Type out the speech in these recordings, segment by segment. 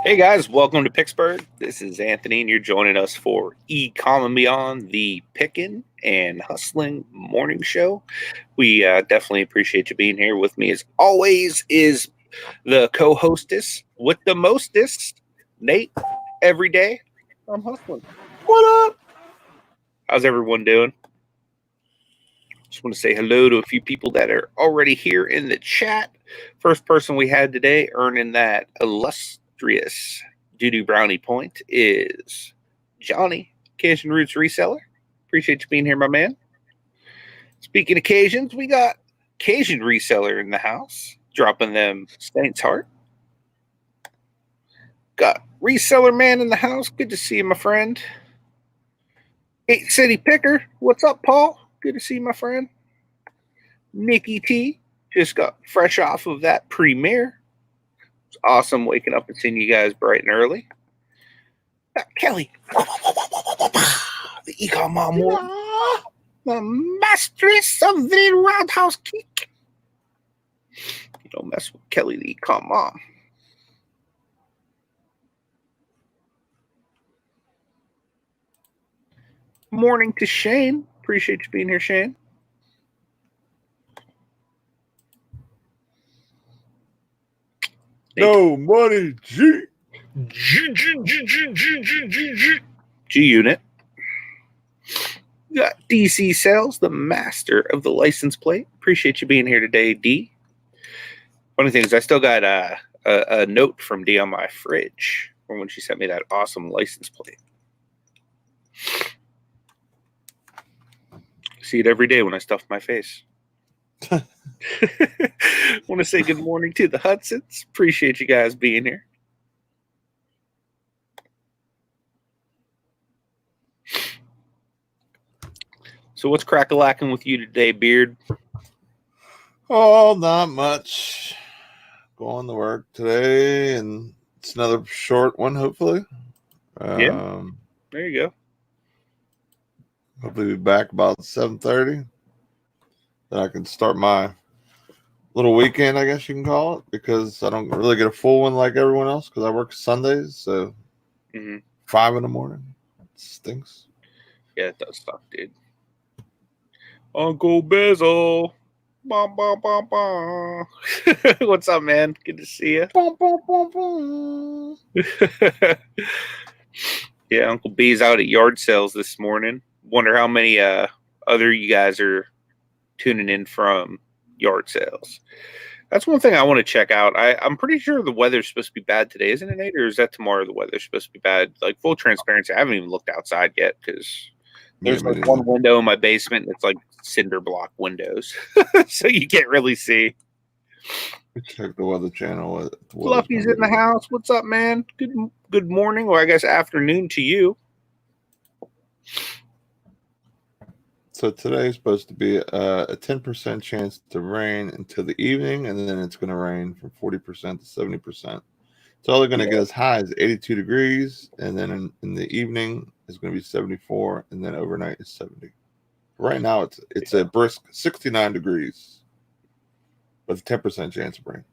Hey guys, welcome to Picksburgh. This is Anthony, and you're joining us for ECOM and Beyond, the Pickin and Hustlin morning show. We definitely appreciate you being here. With me, as always, is the co-hostess with the mostest, Nate. Every day, I'm hustling. What up? How's everyone doing? Just want to say hello to a few people that are already here in the chat. First person we had today earning that illustrious doo-doo brownie point is Johnny, Cajun Roots Reseller. Appreciate you being here, my man. Speaking of Cajuns, we got Cajun Reseller in the house, dropping them Saints Heart. Got Reseller Man in the house. Good to see you, my friend. 8 City Picker. What's up, Paul? Good to see you, my friend. Nikki T just got fresh off of that premiere. It's awesome waking up and seeing you guys bright and early. Kelly, the ECOM mom, the mistress of the roundhouse kick. You don't mess with Kelly, the ECOM mom. Morning to Shane. Appreciate you being here, Shane. No money, G. G-Unit. We got DC Sales, the master of the license plate. Appreciate you being here today, D. Funny thing is, I still got a note from D on my fridge from when she sent me that awesome license plate. See it every day when I stuff my face. Want to say good morning to the Hudsons. Appreciate you guys being here. So what's crack-a-lacking with you today, Beard? Oh, not much. Going to work today, and it's another short one, hopefully. Yeah, there you go. Hopefully be back about 7:30. Then I can start my little weekend, I guess you can call it, because I don't really get a full one like everyone else because I work Sundays, so 5 in the morning. It stinks. Yeah, it does suck, dude. Uncle Bezel. Bum, bum, bum, bum. What's up, man? Good to see you. Bum, bum, bum, bum. Yeah, Uncle B's out at yard sales this morning. Wonder how many other you guys are tuning in from yard sales. That's one thing I want to check out. I'm pretty sure the weather's supposed to be bad today, isn't it, Nate? Or is that tomorrow the weather's supposed to be bad? Like, full transparency, I haven't even looked outside yet because there's like one window in my basement and it's like cinder block windows. So you can't really see. Check the Weather Channel. Fluffy's in the house. What's up, man? Good morning, or I guess afternoon to you. So today is supposed to be a 10% chance to rain until the evening, and then it's going to rain from 40% to 70%. It's only going to get as high as 82 degrees, and then in the evening it's going to be 74, and then overnight is 70. Right now it's a brisk 69 degrees with a 10% chance of rain.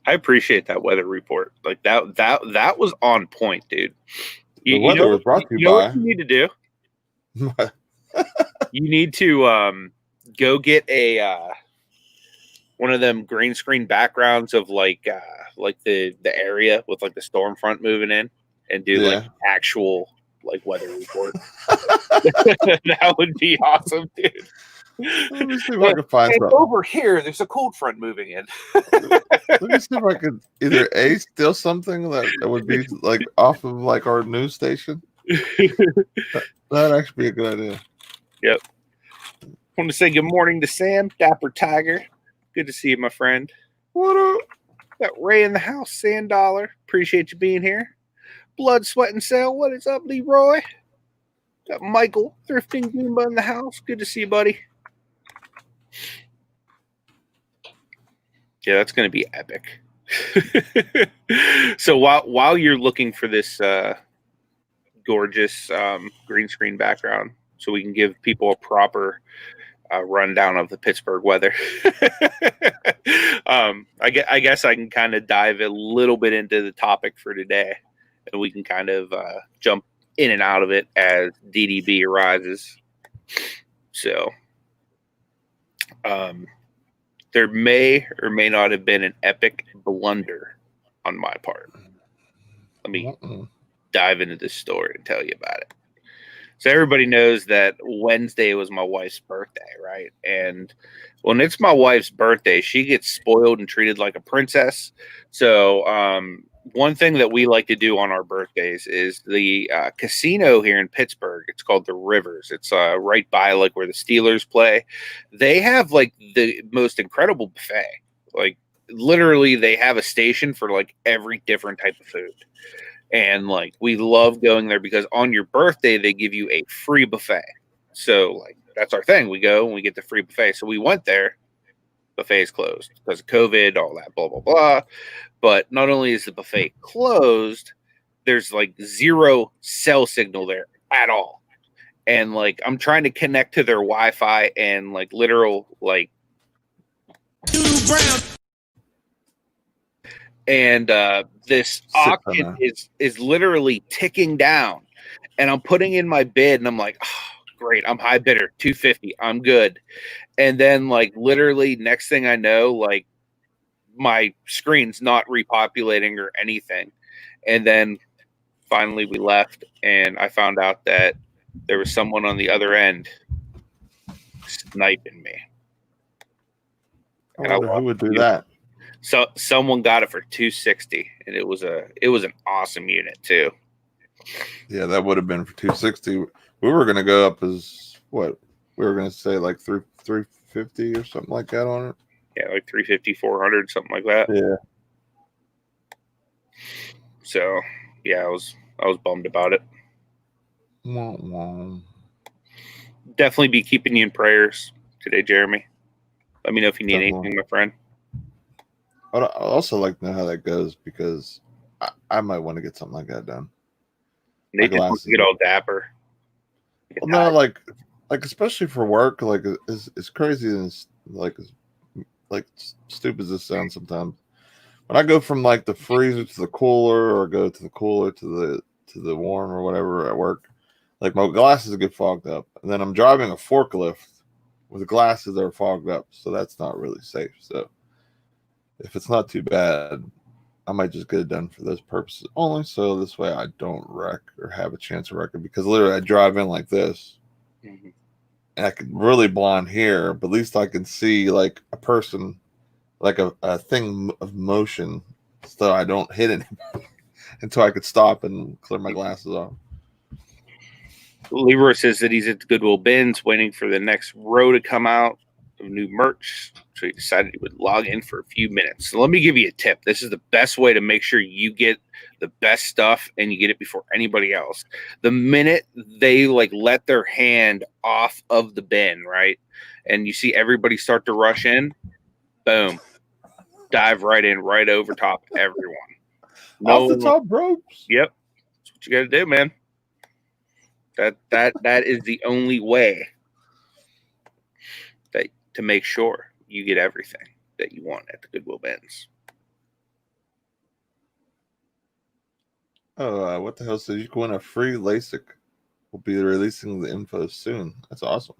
I appreciate that weather report. Like that was on point, dude. The weather was brought to you by. What you need to do? You need to go get a one of them green screen backgrounds of like the area with like the storm front moving in, and do like actual like weather report. That would be awesome, dude. Let me see if I can find something. Over here, there's a cold front moving in. Let me see if I could either steal something that would be like off of like our news station. That'd actually be a good idea. Yep. I want to say good morning to Sam, Dapper Tiger. Good to see you, my friend. What up? Got Ray in the house, Sand Dollar. Appreciate you being here. Blood, Sweat, and Sale. What is up, Leroy? Got Michael, Thrifting Goomba in the house. Good to see you, buddy. Yeah, that's going to be epic. So while you're looking for this gorgeous green screen background, so we can give people a proper rundown of the Pittsburgh weather. I guess I can kind of dive a little bit into the topic for today, and we can kind of jump in and out of it as DDB arises. So, there may or may not have been an epic blunder on my part. Let me dive into this story and tell you about it. So everybody knows that Wednesday was my wife's birthday, right? And when it's my wife's birthday, she gets spoiled and treated like a princess. So one thing that we like to do on our birthdays is the casino here in Pittsburgh. It's called the Rivers. It's right by like where the Steelers play. They have like the most incredible buffet. Like literally, they have a station for like every different type of food. And like we love going there because on your birthday they give you a free buffet. So like that's our thing. We go and we get the free buffet. So we went there. Buffet is closed because of COVID, all that blah blah blah. But not only is the buffet closed, there's like zero cell signal there at all. And like I'm trying to connect to their Wi-Fi and like literal like and this auction is literally ticking down, and I'm putting in my bid, and I'm like, oh, great, I'm high bidder, 250, I'm good. And then like literally next thing I know, like my screen's not repopulating or anything. And then finally we left, and I found out that there was someone on the other end sniping me. I wonder who would do that. So someone got it for 260, and it was an awesome unit too. Yeah, that would have been for 260. We were gonna go up as what? We were gonna say like 350 or something like that on it. Yeah, like 350, 400, something like that. Yeah. So yeah, I was bummed about it. Definitely be keeping you in prayers today, Jeremy. Let me know if you need anything, my friend. I'd also like to know how that goes because I might want to get something like that done. They just want to get all dapper. Well, no, like especially for work, like it's crazy and it's like stupid as this sounds sometimes. When I go from like the freezer to the cooler, or go to the cooler to the warm or whatever at work, like my glasses get fogged up, and then I'm driving a forklift with the glasses that are fogged up, so that's not really safe. So if it's not too bad, I might just get it done for those purposes only. So this way I don't wreck or have a chance of wrecking, because literally I drive in like this and I can really blind here, but at least I can see like a person, like a thing of motion, so I don't hit anybody until I could stop and clear my glasses off. Leroy says that he's at the Goodwill bins waiting for the next row to come out of new merch. So he decided he would log in for a few minutes. So let me give you a tip. This is the best way to make sure you get the best stuff and you get it before anybody else. The minute they like let their hand off of the bin, right? And you see everybody start to rush in, boom, dive right in, right over top of everyone. Off the top ropes. Yep. That's what you got to do, man. That is the only way to make sure you get everything that you want at the Goodwill bins. Oh, what the hell? So you can win a free LASIK. We'll be releasing the info soon. That's awesome.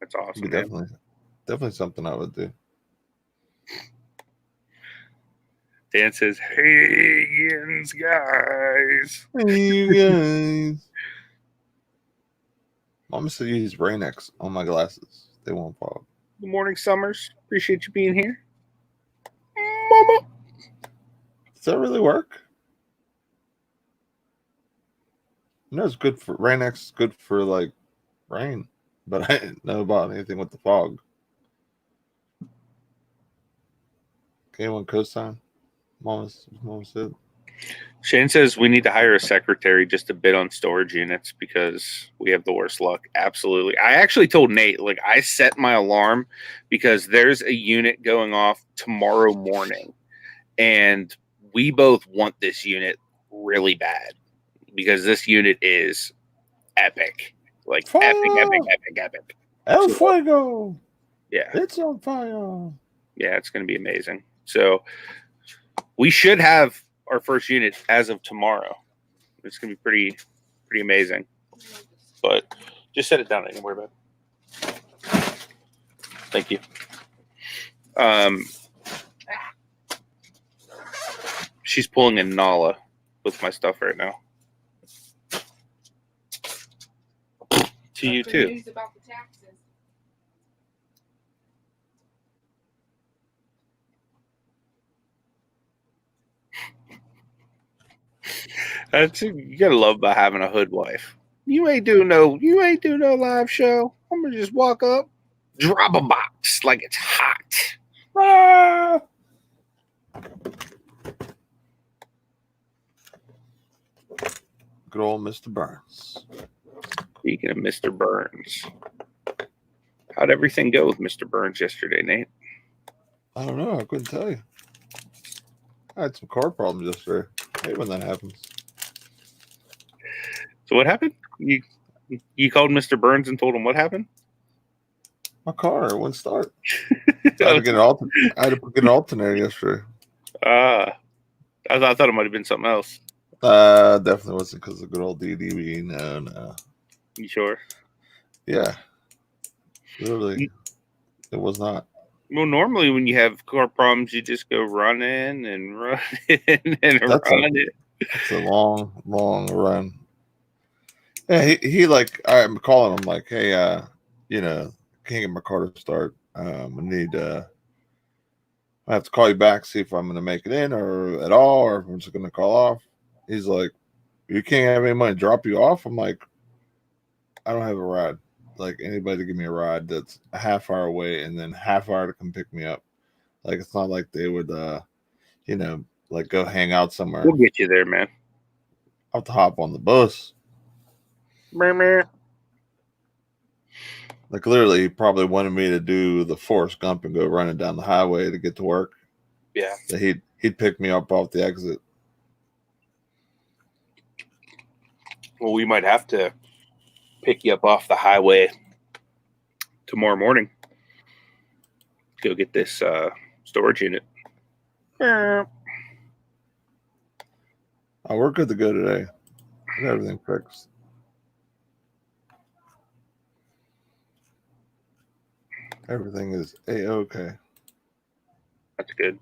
That's awesome. Definitely something I would do. Dan says, "Hey, Yins, guys. Hey, you guys." Mama said use Rain-X on my glasses. They won't fog. Good morning, Summers. Appreciate you being here. Mama. Does that really work? No, it's good for Rain-X is good for like rain, but I didn't know about anything with the fog. Anyone co-sign? Mama said. Shane says we need to hire a secretary just to bid on storage units because we have the worst luck. Absolutely. I actually told Nate, like, I set my alarm because there's a unit going off tomorrow morning, and we both want this unit really bad because this unit is epic. Like, epic. El So, Fuego. yeah. It's on fire. Yeah, it's going to be amazing. So we should have our first unit as of tomorrow. It's going to be pretty amazing. But just set it down. Don't worry about it. Thank you. She's pulling a Nala with my stuff right now. To you too. News about the taxes. That's you gotta love about having a hood wife. You ain't do no live show. I'm gonna just walk up, drop a box like it's hot. Ah! Good old Mr. Burns. Speaking of Mr. Burns, how'd everything go with Mr. Burns yesterday, Nate? I don't know. I couldn't tell you. I had some car problems yesterday. I hate when that happens. So what happened? You called Mr. Burns and told him what happened? My car wouldn't start. I had to get an alternator yesterday. I thought it might have been something else. Definitely wasn't because of good old DDB. No. You sure? Yeah. Literally, it was not. Well, normally when you have car problems, you just go running and run and run it. It's a long, long run. Yeah, he like I'm calling him like, hey, can't get my car to start. I have to call you back, see if I'm gonna make it in or at all, or if I'm just gonna call off. He's like, you can't have any money to drop you off. I'm like, I don't have a ride. Like anybody to give me a ride that's a half hour away and then half hour to come pick me up. Like it's not like they would like go hang out somewhere. We'll get you there, man. I'll have to hop on the bus. Like literally, he probably wanted me to do the Forrest Gump and go running down the highway to get to work. Yeah. So he'd pick me up off the exit. Well, we might have to pick you up off the highway tomorrow morning. Go get this storage unit. Oh, we're good to go today. I got everything fixed. Everything is A-okay. That's good.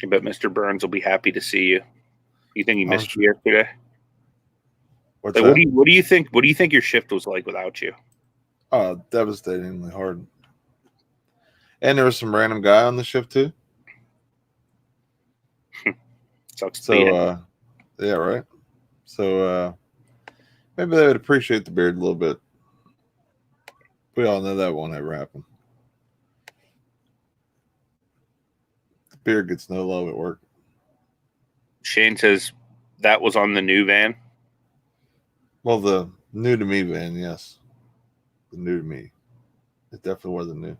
I bet Mr. Burns will be happy to see you. You think he missed you yesterday? What's Like, that? what do you think? What do you think your shift was like without you? Devastatingly hard. And there was some random guy on the shift too. Sucks. So yeah, right. So maybe they would appreciate the beard a little bit. We all know that won't ever happen. The beard gets no love at work. Shane says that was on the new van. Well, the new to me van, yes. The new to me. It definitely wasn't new.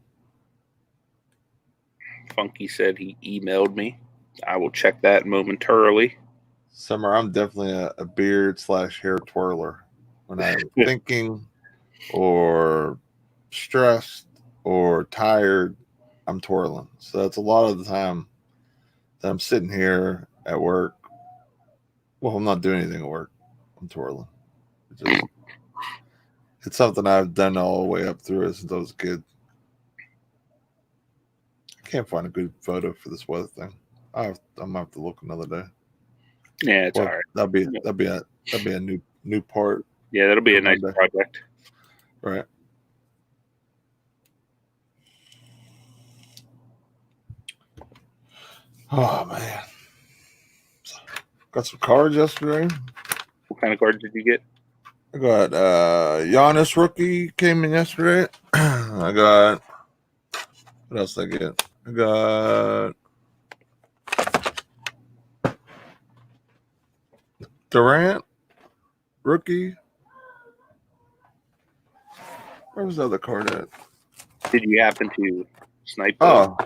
Funky said he emailed me. I will check that momentarily. Summer, I'm definitely a beard / hair twirler. When I'm thinking or stressed or tired, I'm twirling. So that's a lot of the time that I'm sitting here at work. Well, I'm not doing anything at work. I'm twirling. It's something I've done all the way up through it since I was a kid. I can't find a good photo for this weather thing. I'm gonna have to look another day. Yeah, it's all right. That'd be a new part. Yeah, that'll be a nice project. Right. Oh man. Got some cards yesterday. What kind of cards did you get? I got Giannis rookie came in yesterday. I got what else did I get? I got Durant rookie. Where was the other card at? Did you happen to snipe? Oh,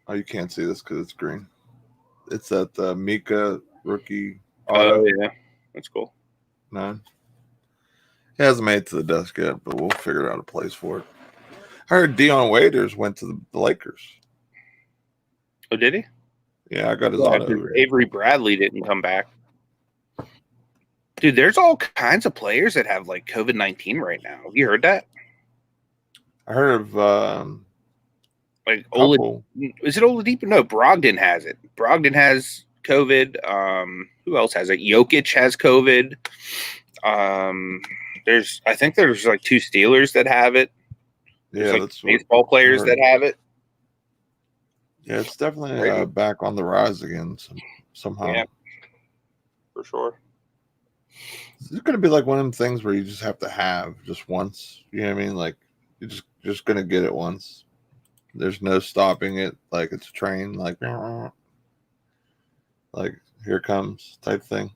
you can't see this because it's green. It's that Mika rookie auto. Oh That's cool. 9. He hasn't made it to the desk yet, but we'll figure out a place for it. I heard Dion Waiters went to the Lakers. Oh, did he? Yeah, I got his auto over here. Avery Bradley didn't come back. Dude, there's all kinds of players that have like COVID-19 right now. Have you heard that? I heard of like is it Oladipo? No, Brogdon has it. Brogdon has COVID. Who else has it? Jokic has COVID. I think there's like 2 Steelers that have it. There's like that's baseball players that have it. Yeah, it's definitely back on the rise again somehow. Yeah, for sure. It's going to be like one of them things where you just have to have just once. You know what I mean? Like you're just going to get it once. There's no stopping it. Like it's a train. Like here it comes type thing.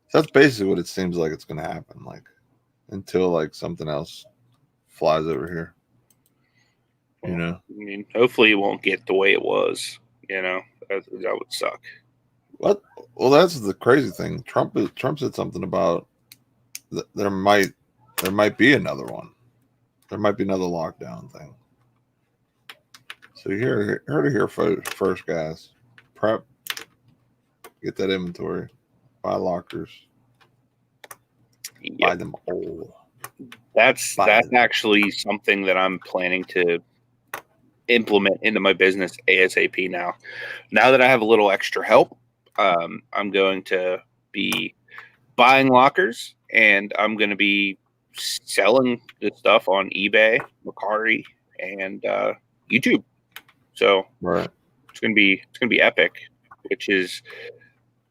So that's basically what it seems like it's going to happen. Like until like something else flies over here. You know. I mean, hopefully it won't get the way it was. You know, that would suck. What? Well, that's the crazy thing. Trump said something about there might be another one. There might be another lockdown thing. So you heard it here first, guys. Prep. Get that inventory. Buy lockers. Yep. Buy them all. That's actually something that I'm planning to implement into my business ASAP now. Now that I have a little extra help, I'm going to be buying lockers, and I'm going to be selling the stuff on eBay, Mercari, and YouTube. So right, it's gonna be epic. Which is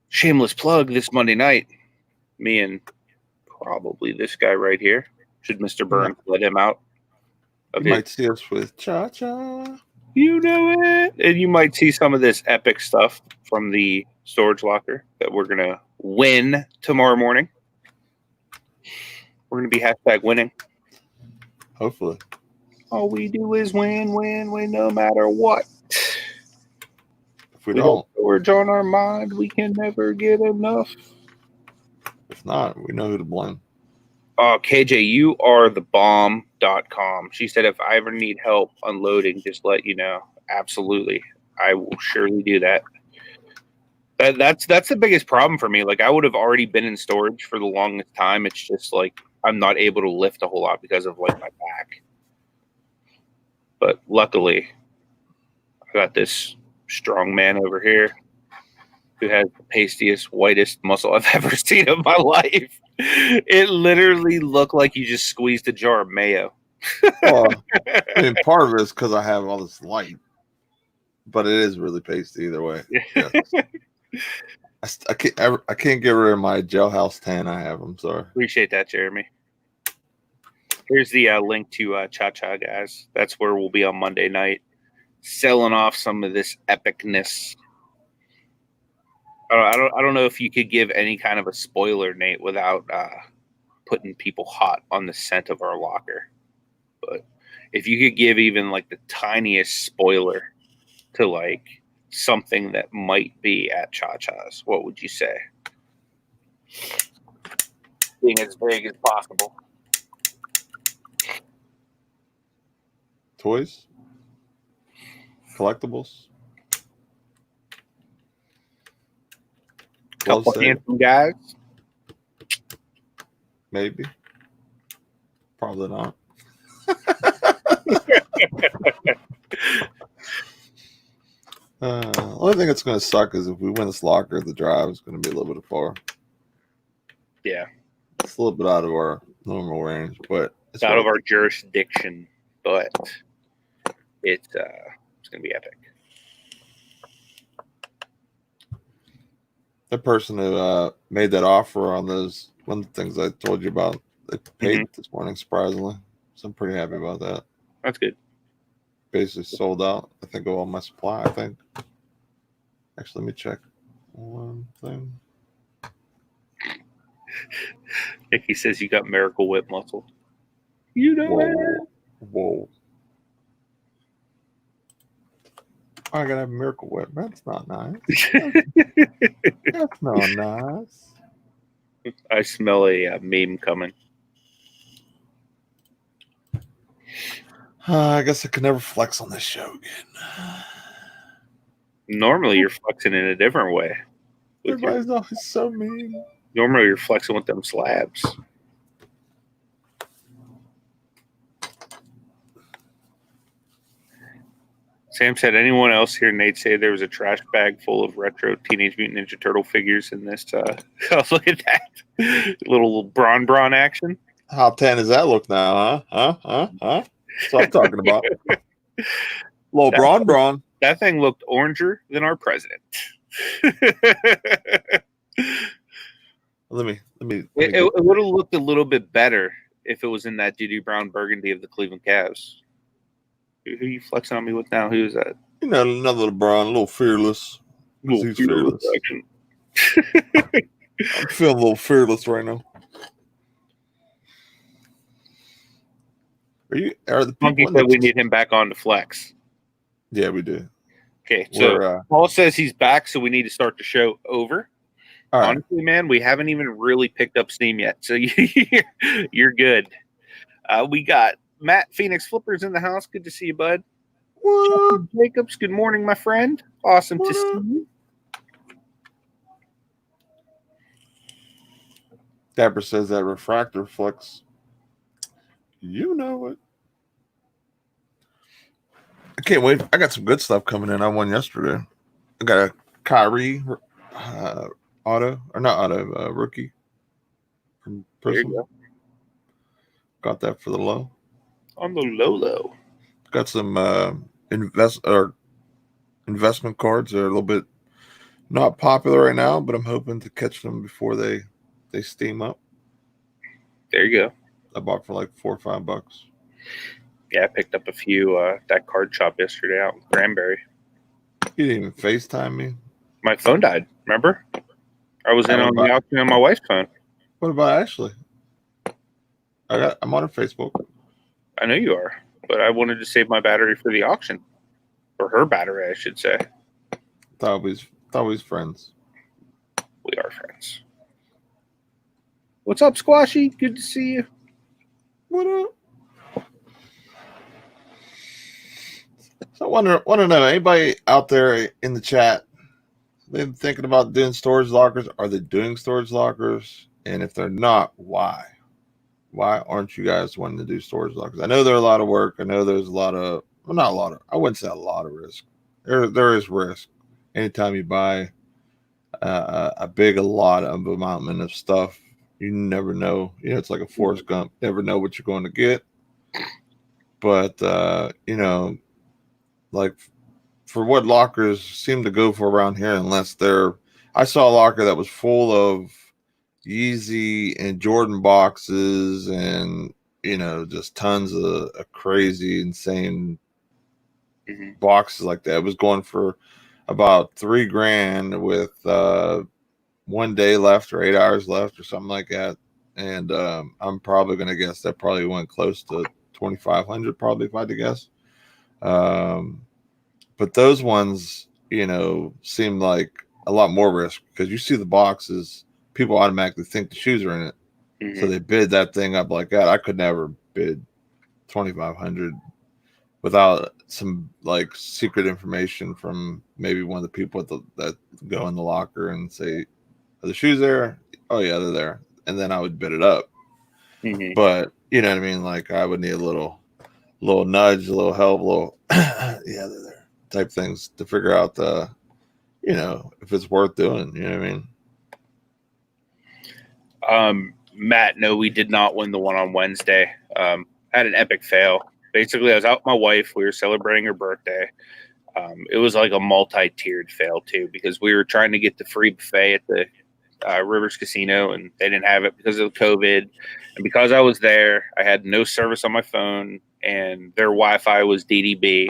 shameless plug this Monday night. Me and probably this guy right here. Should Mr. Burns let him out? You might see us with Cha-Cha. You know it. And you might see some of this epic stuff from the storage locker that we're going to win tomorrow morning. We're going to be #winning. Hopefully. All we do is win, no matter what. If we don't, storage on our mind, we can never get enough. If not, we know who to blame. KJ, you are the bomb.com. She said, if I ever need help unloading, just let you know. Absolutely. I will surely do that. That's the biggest problem for me. Like, I would have already been in storage for the longest time. It's just like I'm not able to lift a whole lot because of like my back. But luckily, I got this strong man over here who has the pastiest, whitest muscle I've ever seen in my life. It literally looked like you just squeezed a jar of mayo. Well, I mean, part of it is because I have all this light, but it is really pasty either way. Yeah. I can't get rid of my jailhouse tan I have. I'm sorry. Appreciate that, Jeremy. Here's the link to Cha-Cha, guys. That's where we'll be on Monday night, selling off some of this epicness. I don't know if you could give any kind of a spoiler, Nate, without putting people hot on the scent of our locker. But if you could give even like the tiniest spoiler to like something that might be at Cha-Cha's, what would you say? Being as big as possible. Toys? Collectibles? Couple handsome guys? Maybe. Probably not. The only thing that's going to suck is if we win this locker, the drive is going to be a little bit far. Yeah. It's a little bit out of our normal range, but it's out of our jurisdiction, but it's going to be epic. That person who made that offer on those one of the things I told you about, they paid this morning, surprisingly. So I'm pretty happy about that. That's good. Basically sold out, I think, of all my supply, I think. Actually, let me check one thing. Nicky says you got Miracle Whip muscle. You know it. Whoa. I gotta have Miracle Whip. That's not nice. That's not nice. I smell a meme coming. I guess I could never flex on this show again. Normally, you're flexing in a different way. Everybody's always so mean. Normally, you're flexing with them slabs. Sam said, anyone else here, Nate, say there was a trash bag full of retro Teenage Mutant Ninja Turtle figures in this? Oh, look at that. Little Bron action. How 10 does that look now, huh? That's what I'm talking about. Little Bron. That thing looked oranger than our president. Let me It would have looked a little bit better if it was in that Diddy Brown burgundy of the Cleveland Cavs. Who are you flexing on me with now? Who is that? You know, another LeBron, a little fearless. He's fearless. I'm feeling a little fearless right now. Are the people that we need him back on to flex? Yeah, we do. Okay, so Paul says he's back, so we need to start the show over. All right. Honestly, man, we haven't even really picked up steam yet, so you're good. We got Matt Phoenix Flippers in the house. Good to see you, bud. What? Jacobs, good morning, my friend. Awesome to see you. Dapper says that refractor flex. You know it. I can't wait. I got some good stuff coming in. I won yesterday. I got a Kyrie auto, or not auto, rookie from Prism. There you go. Got that for the low. On the low. Got some investment cards that are a little bit not popular right now, but I'm hoping to catch them before they steam up. There you go. I bought for like $4 or $5. Yeah, I picked up a few that card shop yesterday out in Granbury. You didn't even FaceTime me. My phone died. Remember? I was in on the auction on my wife's phone. What about Ashley? I'm on her Facebook. I know you are, but I wanted to save my battery for the auction, or her battery, I should say. Thought we was friends. We are friends. What's up, Squashy? Good to see you. What up? So I want to know, anybody out there in the chat been thinking about doing storage lockers? Are they doing storage lockers? And if they're not, why? Why aren't you guys wanting to do storage lockers? I know they're a lot of work. I know there's a lot of, well, not a lot of, I wouldn't say a lot of risk. There is risk. Anytime you buy a lot of amount of stuff, you never know. You know, it's like a Forrest Gump. Never know what you're going to get. But, you know, like for what lockers seem to go for around here, unless I saw a locker that was full of Yeezy and Jordan boxes and, you know, just tons of crazy, insane boxes like that. It was going for about $3,000 with 1 day left or 8 hours left or something like that. And I'm probably going to guess that probably went close to 2,500 probably, if I had to guess. But those ones, you know, seem like a lot more risk because you see the boxes, people automatically think the shoes are in it. So they bid that thing up like that. I could never bid 2,500 without some like secret information from maybe one of the people that go in the locker and say, are the shoes there? Oh yeah, they're there. And then I would bid it up. But you know what I mean? Like I would need a little nudge, a little help, a little yeah, they're there type things to figure out you know, if it's worth doing. You know what I mean? Matt, no, we did not win the one on Wednesday. I had an epic fail. Basically, I was out with my wife. We were celebrating her birthday. It was like a multi-tiered fail too, because we were trying to get the free buffet at the Rivers Casino, and they didn't have it because of COVID. And because I was there, I had no service on my phone, and their Wi-Fi was DDB.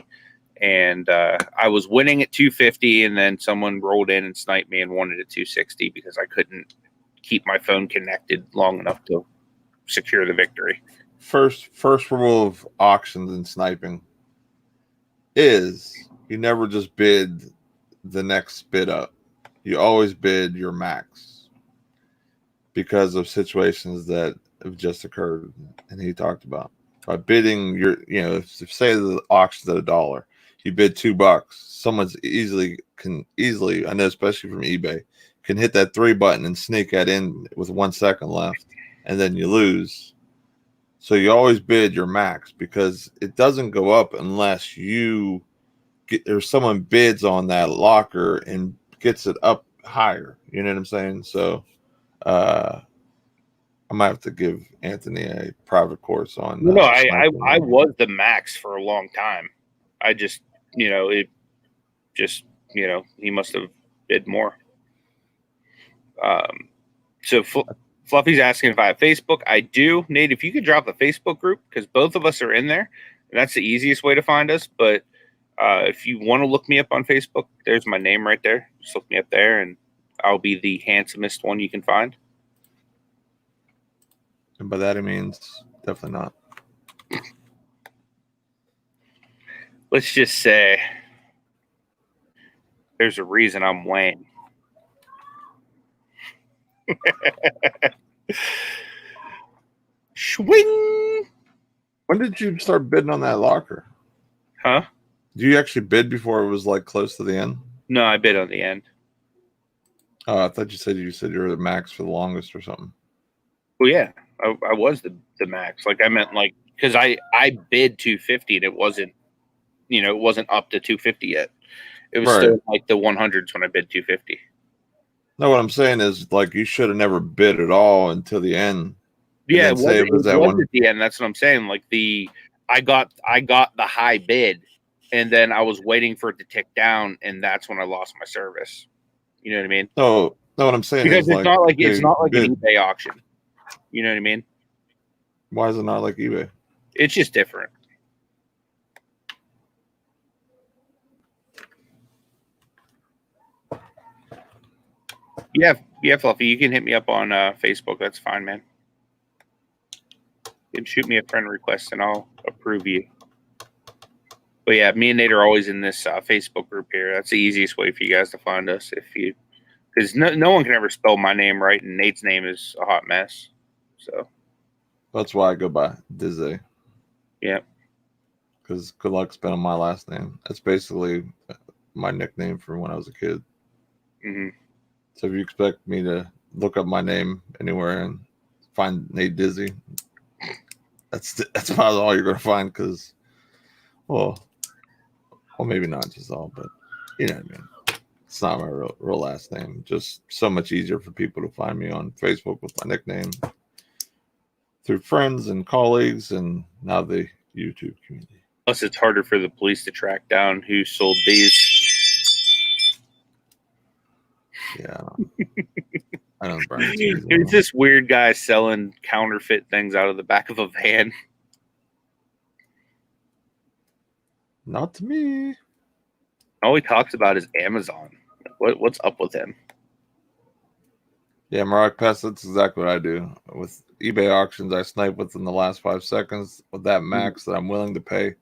And I was winning at 250, and then someone rolled in and sniped me and wanted at 260 because I couldn't keep my phone connected long enough to secure the victory. First rule of auctions and sniping is you never just bid the next bid up. You always bid your max. because of situations that have just occurred, and he talked about by bidding your, if say the auction's at $1, you bid $2, someone's can easily, I know especially from eBay, can hit that 3 button and sneak that in with 1 second left, and then you lose. So you always bid your max, because it doesn't go up unless you get, or someone bids on that locker and gets it up higher. You know what I'm saying? So I might have to give Anthony a private course on I was the max for a long time. I just, it just, he must have bid more. So Fluffy's asking if I have Facebook. I do. Nate, if you could drop the Facebook group, because both of us are in there, and that's the easiest way to find us. But if you want to look me up on Facebook, there's my name right there. Just look me up there, and I'll be the handsomest one you can find. And by that, it means definitely not. Let's just say there's a reason I'm Wayne. Swing. When did you start bidding on that locker? Huh? Do you actually bid before it was like close to the end? No, I bid on the end. Oh, I thought you said you were the max for the longest or something. Well, yeah, I was the max. Like I meant because I bid 250 and it wasn't, it wasn't up to 250 yet. It was still like the 100s when I bid 250. No, what I'm saying is you should have never bid at all until the end. Yeah, it was at the end. That's what I'm saying. I got the high bid, and then I was waiting for it to tick down, and that's when I lost my service. You know what I mean? No, what I'm saying because is it's not like an eBay auction. You know what I mean? Why is it not like eBay? It's just different. Yeah, Fluffy, you can hit me up on Facebook. That's fine, man. You can shoot me a friend request, and I'll approve you. But yeah, me and Nate are always in this Facebook group here. That's the easiest way for you guys to find us, because no one can ever spell my name right, and Nate's name is a hot mess. So that's why I go by Dizzy. Yeah. Because good luck spelling my last name. That's basically my nickname from when I was a kid. Mm-hmm. So if you expect me to look up my name anywhere and find Nate Dizzy, that's about all you're going to find. Because, well, maybe not just all, but you know what I mean. It's not my real last name. Just so much easier for people to find me on Facebook with my nickname through friends and colleagues, and now the YouTube community. Plus, it's harder for the police to track down who sold these. Yeah, I don't burn it. There's this weird guy selling counterfeit things out of the back of a van. Not to me. All he talks about is Amazon. What's up with him? Yeah, Mark Pest, that's exactly what I do. With eBay auctions, I snipe within the last 5 seconds with that max that I'm willing to pay.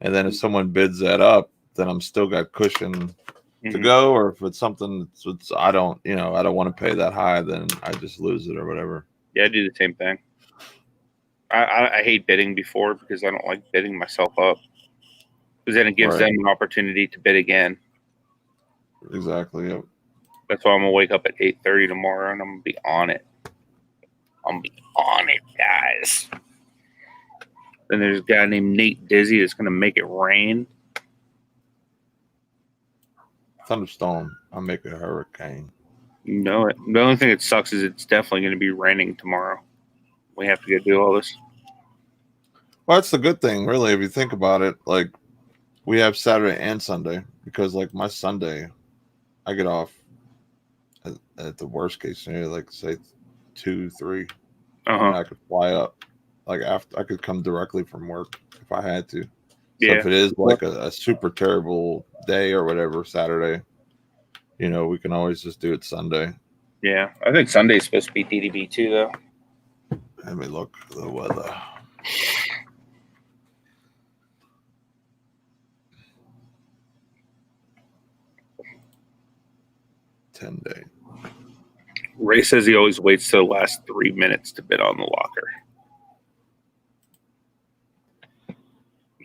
And then if someone bids that up, then I'm still got cushion to go. Or if it's something that's I don't want to pay that high, then I just lose it or whatever. Yeah, I do the same thing. I hate bidding before because I don't like bidding myself up. Because then it gives them an opportunity to bid again. Exactly. Yep. That's why I'm gonna wake up at 8:30 tomorrow, and I'm gonna be on it. I'm gonna be on it, guys. Then there's a guy named Nate Dizzy that's gonna make it rain. Thunderstorm. I'll make a hurricane. You know it. The only thing that sucks is it's definitely gonna be raining tomorrow. We have to go do all this. Well, that's the good thing, really, if you think about it. Like, we have Saturday and Sunday, because my Sunday, I get off at the worst case scenario, like say 2, 3. And I could fly up. After I could come directly from work if I had to. So if it is a super terrible day or whatever, Saturday, we can always just do it Sunday. Yeah, I think Sunday's supposed to be DDB too, though. Let me look at the weather. $10 day. Ray says he always waits till the last 3 minutes to bid on the locker.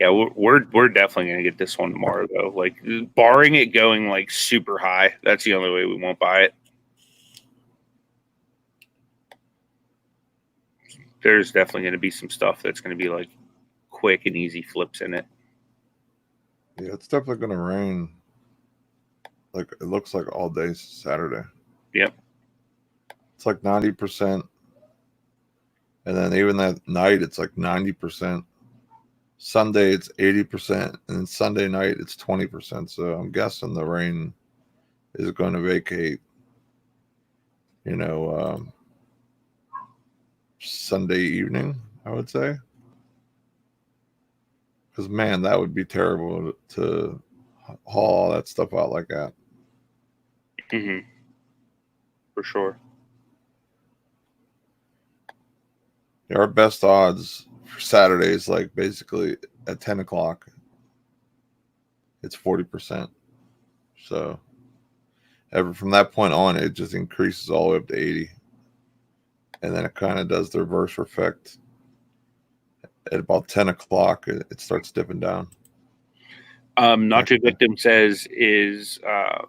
Yeah, we're definitely gonna get this one tomorrow though. Like, barring it going like super high, that's the only way we won't buy it. There's definitely gonna be some stuff that's gonna be like quick and easy flips in it. Yeah, it's definitely gonna rain. Like, it looks like all day Saturday. Yep. It's like 90%, and then even that night it's like 90%. Sunday it's 80%, and then Sunday night it's 20%. So I'm guessing the rain is going to vacate, Sunday evening, I would say. Because, man, that would be terrible to haul all that stuff out like that. Mm-hmm. For sure. Our best odds for Saturday is like basically at 10 o'clock. It's 40%. So from that point on, it just increases all the way up to 80. And then it kind of does the reverse effect. At about 10 o'clock, it starts dipping down. Nacho Victim says is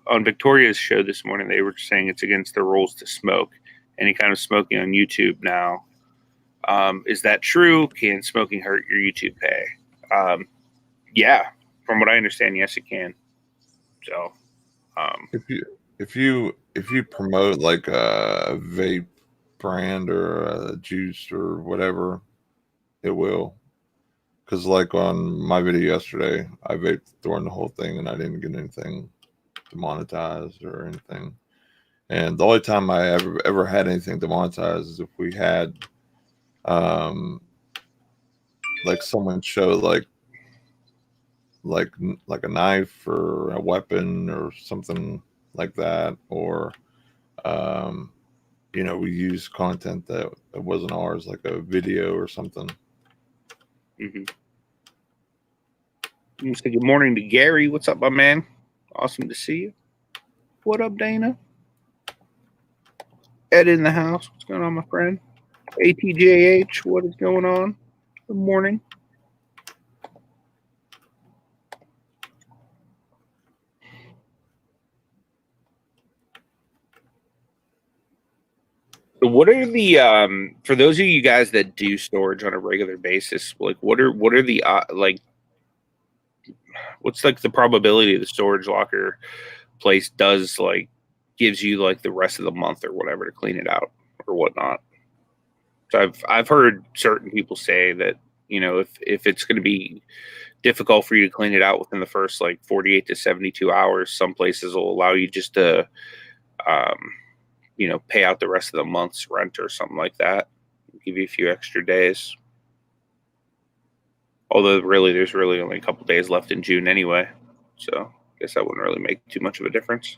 on Victoria's show this morning, they were saying it's against the rules to smoke. Any kind of smoking on YouTube now. Is that true? Can smoking hurt your YouTube pay? Yeah, from what I understand, yes, it can. So, if you promote like a vape brand or a juice or whatever, it will. Because like on my video yesterday, I vaped during the whole thing and I didn't get anything demonetized or anything. And the only time I ever had anything demonetized is if we had like someone show like a knife or a weapon or something like that, or we use content that wasn't ours, like a video or something. mm-hmm. Say good morning to Gary. What's up, my man? Awesome to see you. What up, Dana? Ed in the house. What's going on, my friend? ATJH, what is going on? Good morning. So what are the for those of you guys that do storage on a regular basis, like what are the like what's like the probability the storage locker place does like gives you like the rest of the month or whatever to clean it out or whatnot? So I've heard certain people say that, if it's going to be difficult for you to clean it out within the first like 48 to 72 hours, some places will allow you just to pay out the rest of the month's rent or something like that, give you a few extra days. Although really, there's really only a couple days left in June anyway. So I guess that wouldn't really make too much of a difference.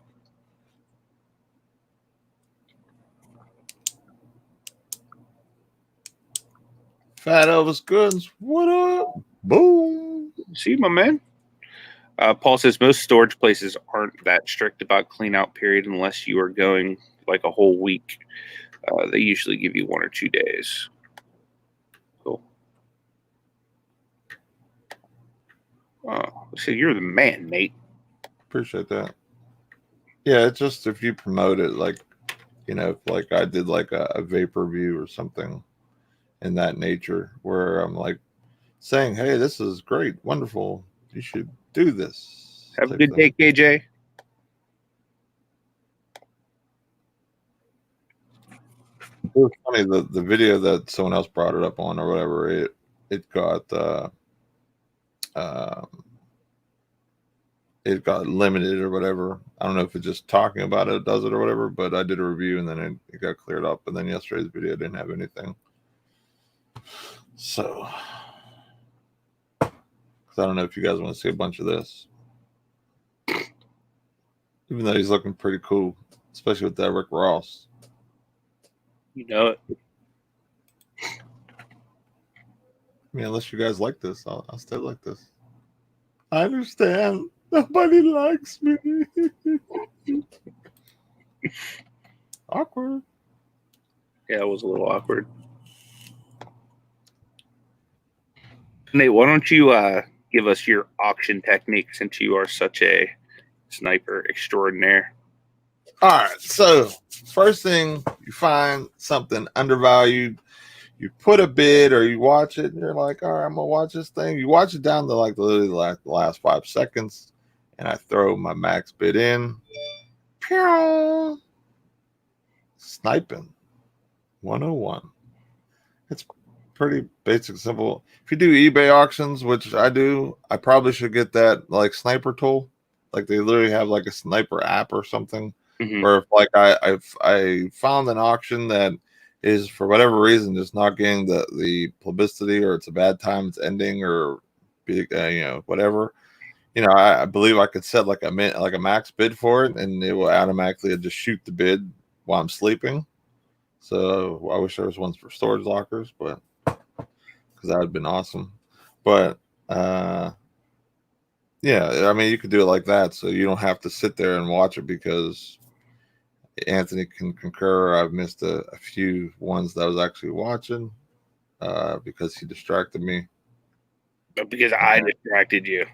Fat Elvis Goods, what up? Boom. See, my man. Paul says most storage places aren't that strict about clean out period unless you are going like a whole week. They usually give you 1 or 2 days. Cool. Oh, so you're the man, Nate. Appreciate that. Yeah, it's just if you promote it, like, if like I did like a vape review or something in that nature, where I'm like saying, hey, this is great, wonderful, you should do this. Have a good day, KJ. It was funny, the video that someone else brought it up on or whatever, it got it got limited or whatever. I don't know if it's just talking about it does it or whatever, but I did a review and then it got cleared up. And then yesterday's video didn't have anything. So, because I don't know if you guys want to see a bunch of this. Even though he's looking pretty cool, especially with that Rick Ross. You know it. I mean, unless you guys like this, I'll stay like this. I understand. Nobody likes me. Awkward. Yeah, it was a little awkward. Nate, why don't you give us your auction technique since you are such a sniper extraordinaire? All right. So first thing, you find something undervalued. You put a bid or you watch it and you're like, all right, I'm gonna watch this thing. You watch it down to like literally the last 5 seconds, and I throw my max bid in. Pew! Sniping 101. It's pretty basic, simple. If you do eBay auctions, which I do, I probably should get that like sniper tool. Like they literally have like a sniper app or something. Mm-hmm. Where if like I found an auction that is for whatever reason just not getting the publicity, or it's a bad time, it's ending, or whatever. I believe I could set like a max bid for it, and it will automatically just shoot the bid while I'm sleeping. So I wish there was ones for storage lockers, but because that would have been awesome. But yeah, I mean you could do it like that, so you don't have to sit there and watch it, because Anthony can concur. I've missed a few ones that I was actually watching because he distracted me. But because I distracted you.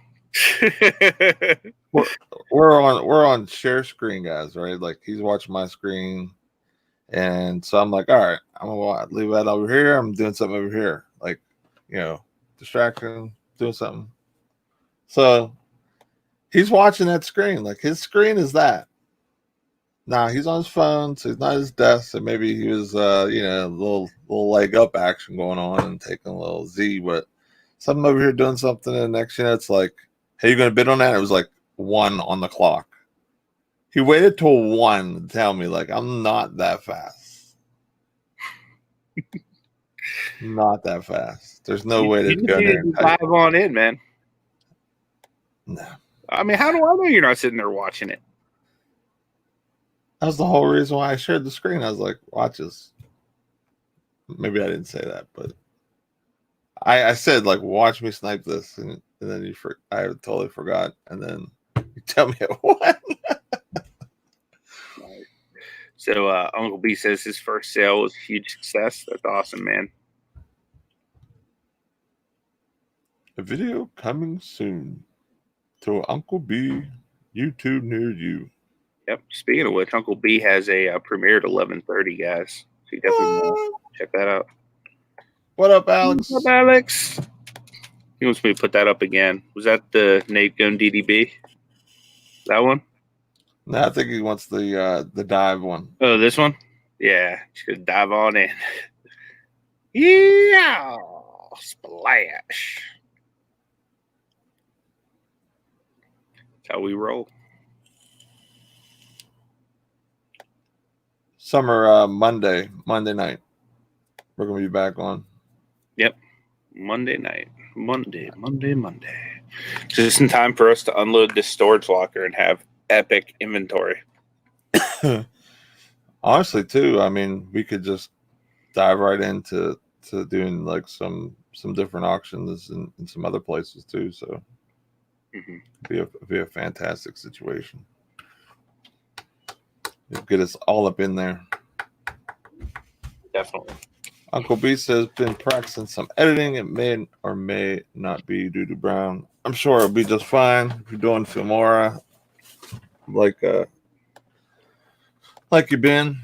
we're on share screen, guys, right? Like he's watching my screen, and so I'm like, all right, I'm gonna leave that over here. I'm doing something over here, like distraction, doing something. So he's watching that screen. Like his screen is that. Now he's on his phone, so he's not at his desk. So maybe he was, a little leg up action going on and taking a little Z. But something over here doing something, and next it's like, hey, you gonna bid on that? It was like 1 on the clock. He waited till 1 to tell me, like, I'm not that fast. Not that fast. There's no way to go there and dive on in, man. No. I mean, how do I know you're not sitting there watching it? That was the whole reason why I shared the screen. I was like, watch this. Maybe I didn't say that, but I said, like, watch me snipe this. And then I totally forgot. And then you tell me at 1. So Uncle B says his first sale was a huge success. That's awesome, man. A video coming soon to Uncle B YouTube near you. Yep. Speaking of which, Uncle B has a premiere at 11:30, guys. So you definitely check that out. What up, Alex? What's up, Alex? He wants me to put that up again. Was that the Nate Gun DDB? That one? No, I think he wants the dive one. Oh, this one? Yeah. Just gonna dive on in. Yeah. Splash. That's how we roll. Summer Monday night. We're gonna be back on. Yep. Monday night. Monday. Just in time for us to unload this storage locker and have epic inventory. Honestly, too, I mean, we could just dive right into doing like some different auctions in some other places too. So it'd be a fantastic situation. It'll get us all up in there. Definitely. Uncle B says been practicing some editing. It may or may not be due to Brown. I'm sure it'll be just fine if you're doing Filmora like you've been.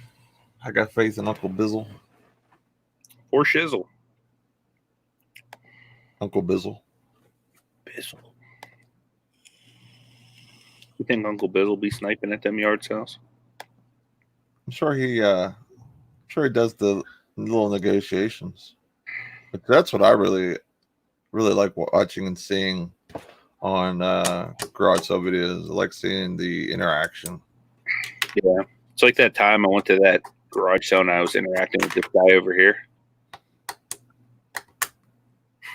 I got faith in Uncle Bizzle. Or Shizzle. Uncle Bizzle. You think Uncle Bizzle will be sniping at them yard sales? I'm sure he does the little negotiations. But that's what I really like watching and seeing on garage sale videos. I like seeing the interaction. Yeah. It's like that time I went to that garage sale and I was interacting with this guy over here.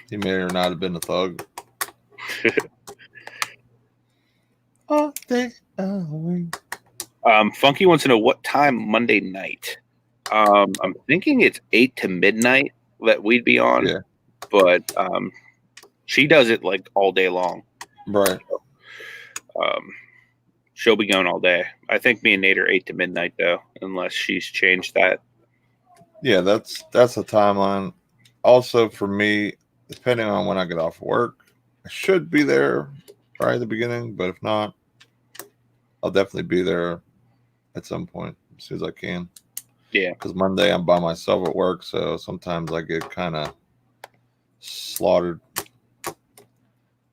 He may or not have been a thug. All day away. Funky wants to know what time Monday night. I'm thinking it's 8 to midnight that we'd be on. Yeah. But she does it like all day long. Right. So, she'll be going all day. I think me and Nate are 8 to midnight though, unless she's changed that. Yeah, that's a timeline. Also, for me, depending on when I get off work, I should be there right at the beginning, but if not, I'll definitely be there at some point as soon as I can. Yeah. Because Monday I'm by myself at work, so sometimes I get kind of slaughtered.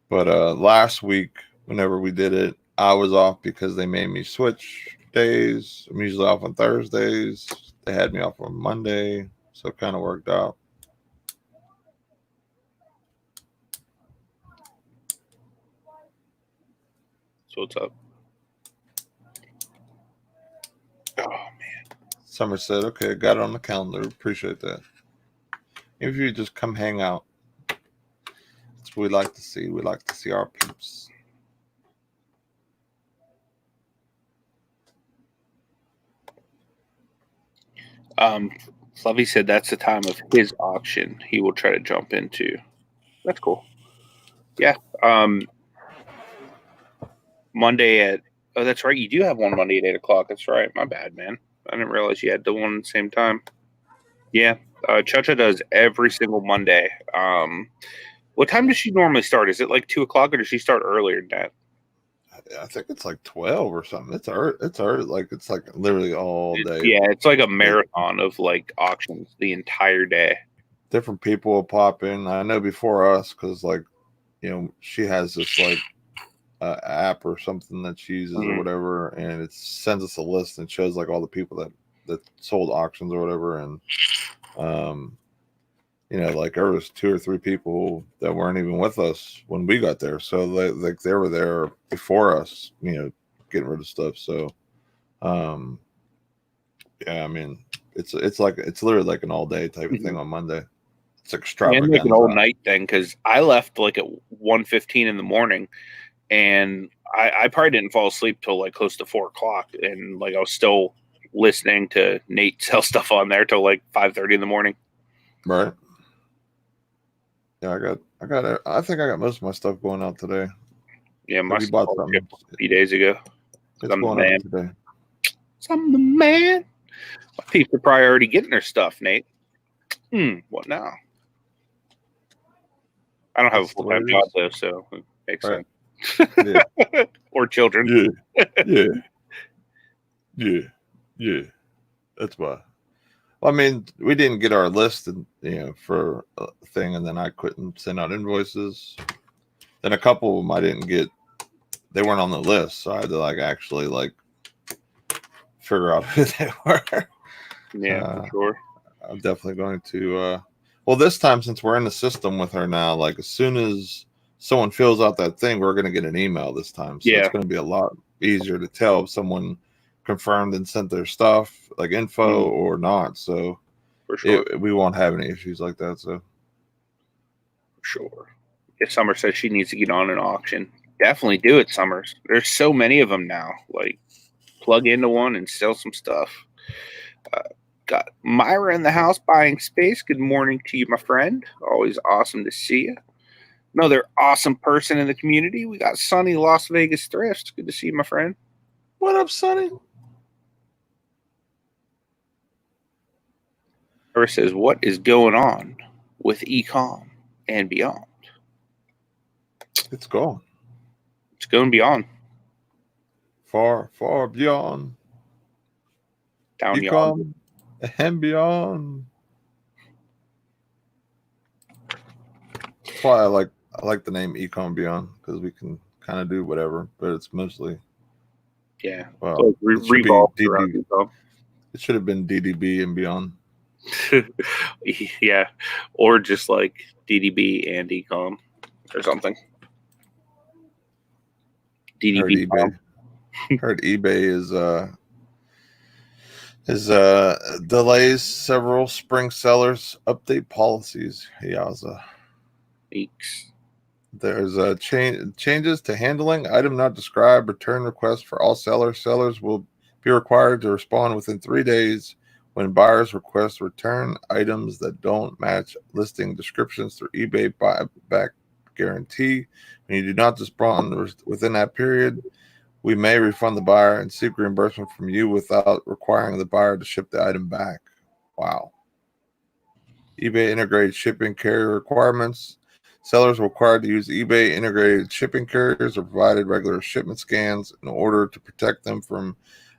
But last week, whenever we did it, I was off because they made me switch days. I'm usually off on Thursdays. They had me off on Monday, so it kind of worked out. So what's up? Oh man. Summer said, "Okay, got it on the calendar. Appreciate that. If you just come hang out, that's what we like to see. We like to see our peeps." Fluffy said that's the time of his auction he will try to jump into. That's cool. Yeah. Monday at that's right. You do have one Monday at 8 o'clock. That's right. My bad, man. I didn't realize you had the one at the same time. Yeah. Chacha does every single Monday. What time does she normally start? Is it like 2 o'clock or does she start earlier than that? I think it's like 12 or something. It's early, like it's like literally all day. Yeah, it's like a marathon of like auctions the entire day. Different people will pop in. I know before us, because like, you know, she has this like app or something that she uses or whatever, and it sends us a list and shows like all the people that sold auctions or whatever. And you know, like there was 2 or 3 people that weren't even with us when we got there, so they were there before us, you know, getting rid of stuff. So yeah, I mean, it's literally like an all day type of thing on Monday. It's extravagant. And like an all night thing, because I left like at 1:15 in the morning, and I probably didn't fall asleep till like close to 4 o'clock, and like I was still listening to Nate sell stuff on there till like 5:30 in the morning. Right. Yeah, I think I got most of my stuff going out today. Yeah, my stuff bought something a few days ago. It's going out today. I'm the man. My people are probably already getting their stuff, Nate. What now? I don't have a full-time job though, so it makes sense. Yeah. Or children. Yeah. That's why. Well, I mean, we didn't get our list, for a thing, and then I couldn't send out invoices. Then a couple of them I didn't get; they weren't on the list, so I had to actually figure out who they were. Yeah, for sure. I'm definitely going to. Well, this time, since we're in the system with her now, as soon as someone fills out that thing, we're going to get an email this time. So it's going to be a lot easier to tell if someone confirmed and sent their stuff, like info or not. So for sure, we won't have any issues like that. So for sure. If Summer says she needs to get on an auction, definitely do it, Summers. There's so many of them now. Like, plug into one and sell some stuff. Got Myra in the house buying space. Good morning to you, my friend. Always awesome to see you. Another awesome person in the community. We got Sonny, Las Vegas Thrift. Good to see you, my friend. What up, Sonny? Earth says, what is going on with ECOM and beyond? It's going. It's going beyond. Far, far beyond. Down ECOM and beyond. That's why I like the name ECOM Beyond, because we can kind of do whatever, but it's mostly well, it should have been DDB and beyond. Yeah, or just like DDB and ECOM or something. DDB. Heard eBay delays several spring sellers update policies. Yaza. Weeks. There's changes to handling item not described return requests for all sellers. Sellers will be required to respond within 3 days when buyers request return items that don't match listing descriptions through eBay buyback guarantee. When you do not respond within that period, we may refund the buyer and seek reimbursement from you without requiring the buyer to ship the item back. Wow. eBay integrated shipping carrier requirements. Sellers are required to use eBay integrated shipping carriers or provided regular shipment scans in order to protect them from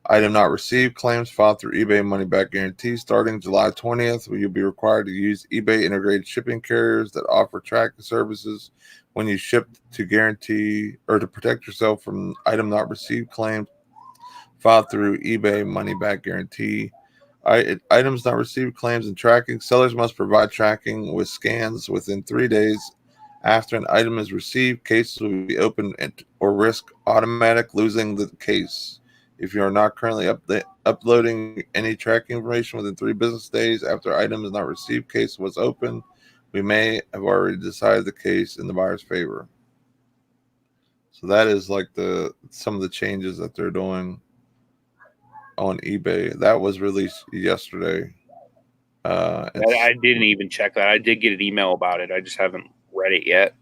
item not received claims filed through eBay money back guarantee. Starting July 20th, you'll be required to use eBay integrated shipping carriers that offer tracking services when you ship to guarantee or to protect yourself from item not received claims filed through eBay money back guarantee. Items not received claims and tracking. Sellers must provide tracking with scans within 3 days after an item is received. Cases will be opened or risk automatic losing the case. If you are not currently uploading any tracking information within 3 business days after item is not received, case was opened, we may have already decided the case in the buyer's favor. So that is like some of the changes that they're doing on eBay. That was released yesterday. I didn't even check that. I did get an email about it. I just haven't read it yet.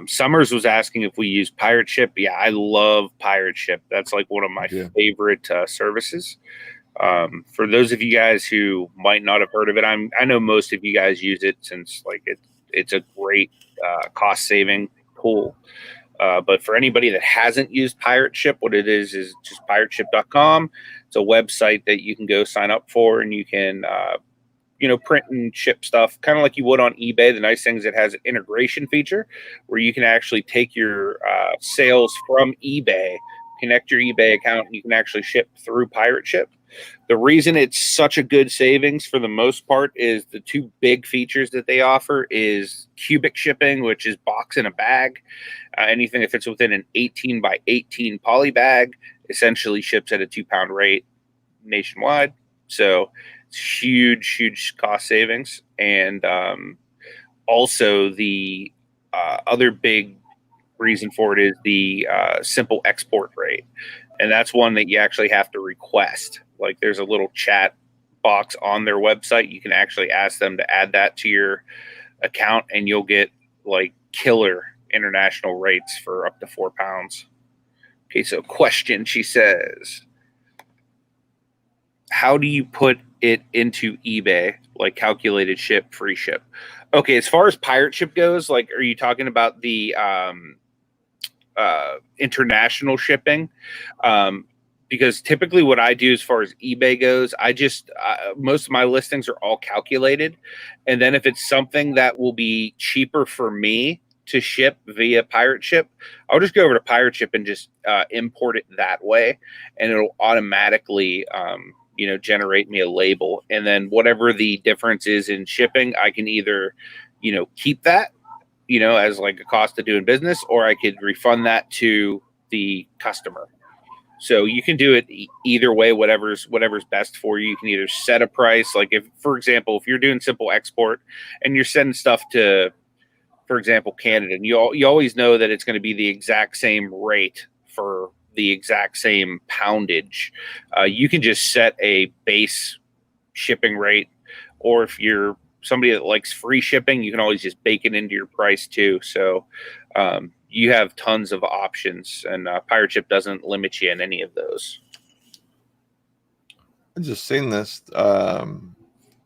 Summers was asking if we use Pirate Ship. Yeah, I love Pirate Ship. That's like one of my favorite services. For those of you guys who might not have heard of it, I know most of you guys use it since like it's a great cost saving tool. But for anybody that hasn't used Pirate Ship, what it is just pirateship.com. It's a website that you can go sign up for, and you can print and ship stuff kind of like you would on eBay. The nice thing is it has an integration feature where you can actually take your sales from eBay, connect your eBay account, and you can actually ship through Pirate Ship. The reason it's such a good savings for the most part is the 2 big features that they offer is cubic shipping, which is box in a bag. Anything if it's within an 18 by 18 poly bag essentially ships at a 2-pound rate nationwide. So it's huge cost savings. And also the other big reason for it is the simple export rate. And that's one that you actually have to request. Like there's a little chat box on their website. You can actually ask them to add that to your account, and you'll get like killer international rates for up to 4 pounds. Okay, so question, she says, how do you put it into eBay, like calculated ship, free ship? Okay, as far as Pirate Ship goes, like, are you talking about the international shipping? Because typically what I do as far as eBay goes, I just most of my listings are all calculated, and then if it's something that will be cheaper for me to ship via Pirate Ship, I'll just go over to Pirate Ship and just import it that way, and it'll automatically generate me a label. And then whatever the difference is in shipping, I can either keep that as like a cost of doing business, or I could refund that to the customer. So you can do it either way, whatever's best for you. You can either set a price, like if, for example, if you're doing simple export and you're sending stuff to, for example, Canada, and you always know that it's going to be the exact same rate for the exact same poundage. You can just set a base shipping rate, or if you're somebody that likes free shipping, you can always just bake it into your price too. So you have tons of options, and Pirate Ship doesn't limit you in any of those. I just seen this.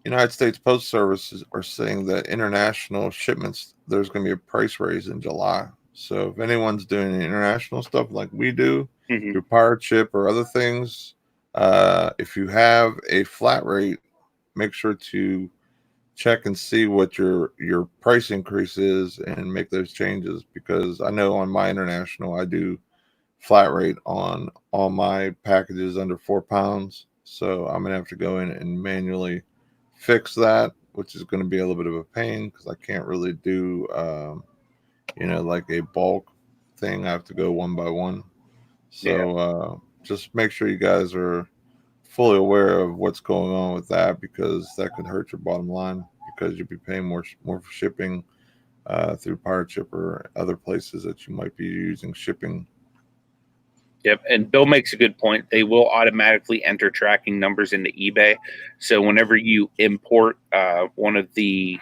United States Post Service are saying that international shipments, there's going to be a price raise in July. So if anyone's doing international stuff like we do through Pirate Ship or other things, if you have a flat rate, make sure to check and see what your price increase is and make those changes, because I know on my international I do flat rate on all my packages under 4 pounds, so I'm gonna have to go in and manually fix that, which is going to be a little bit of a pain because I can't really do like a bulk thing. I have to go one by one. So just make sure you guys are fully aware of what's going on with that, because that could hurt your bottom line, because you'll be paying more for shipping through Pirate Ship or other places that you might be using shipping. Yep, and Bill makes a good point. They will automatically enter tracking numbers into eBay. So whenever you import one of the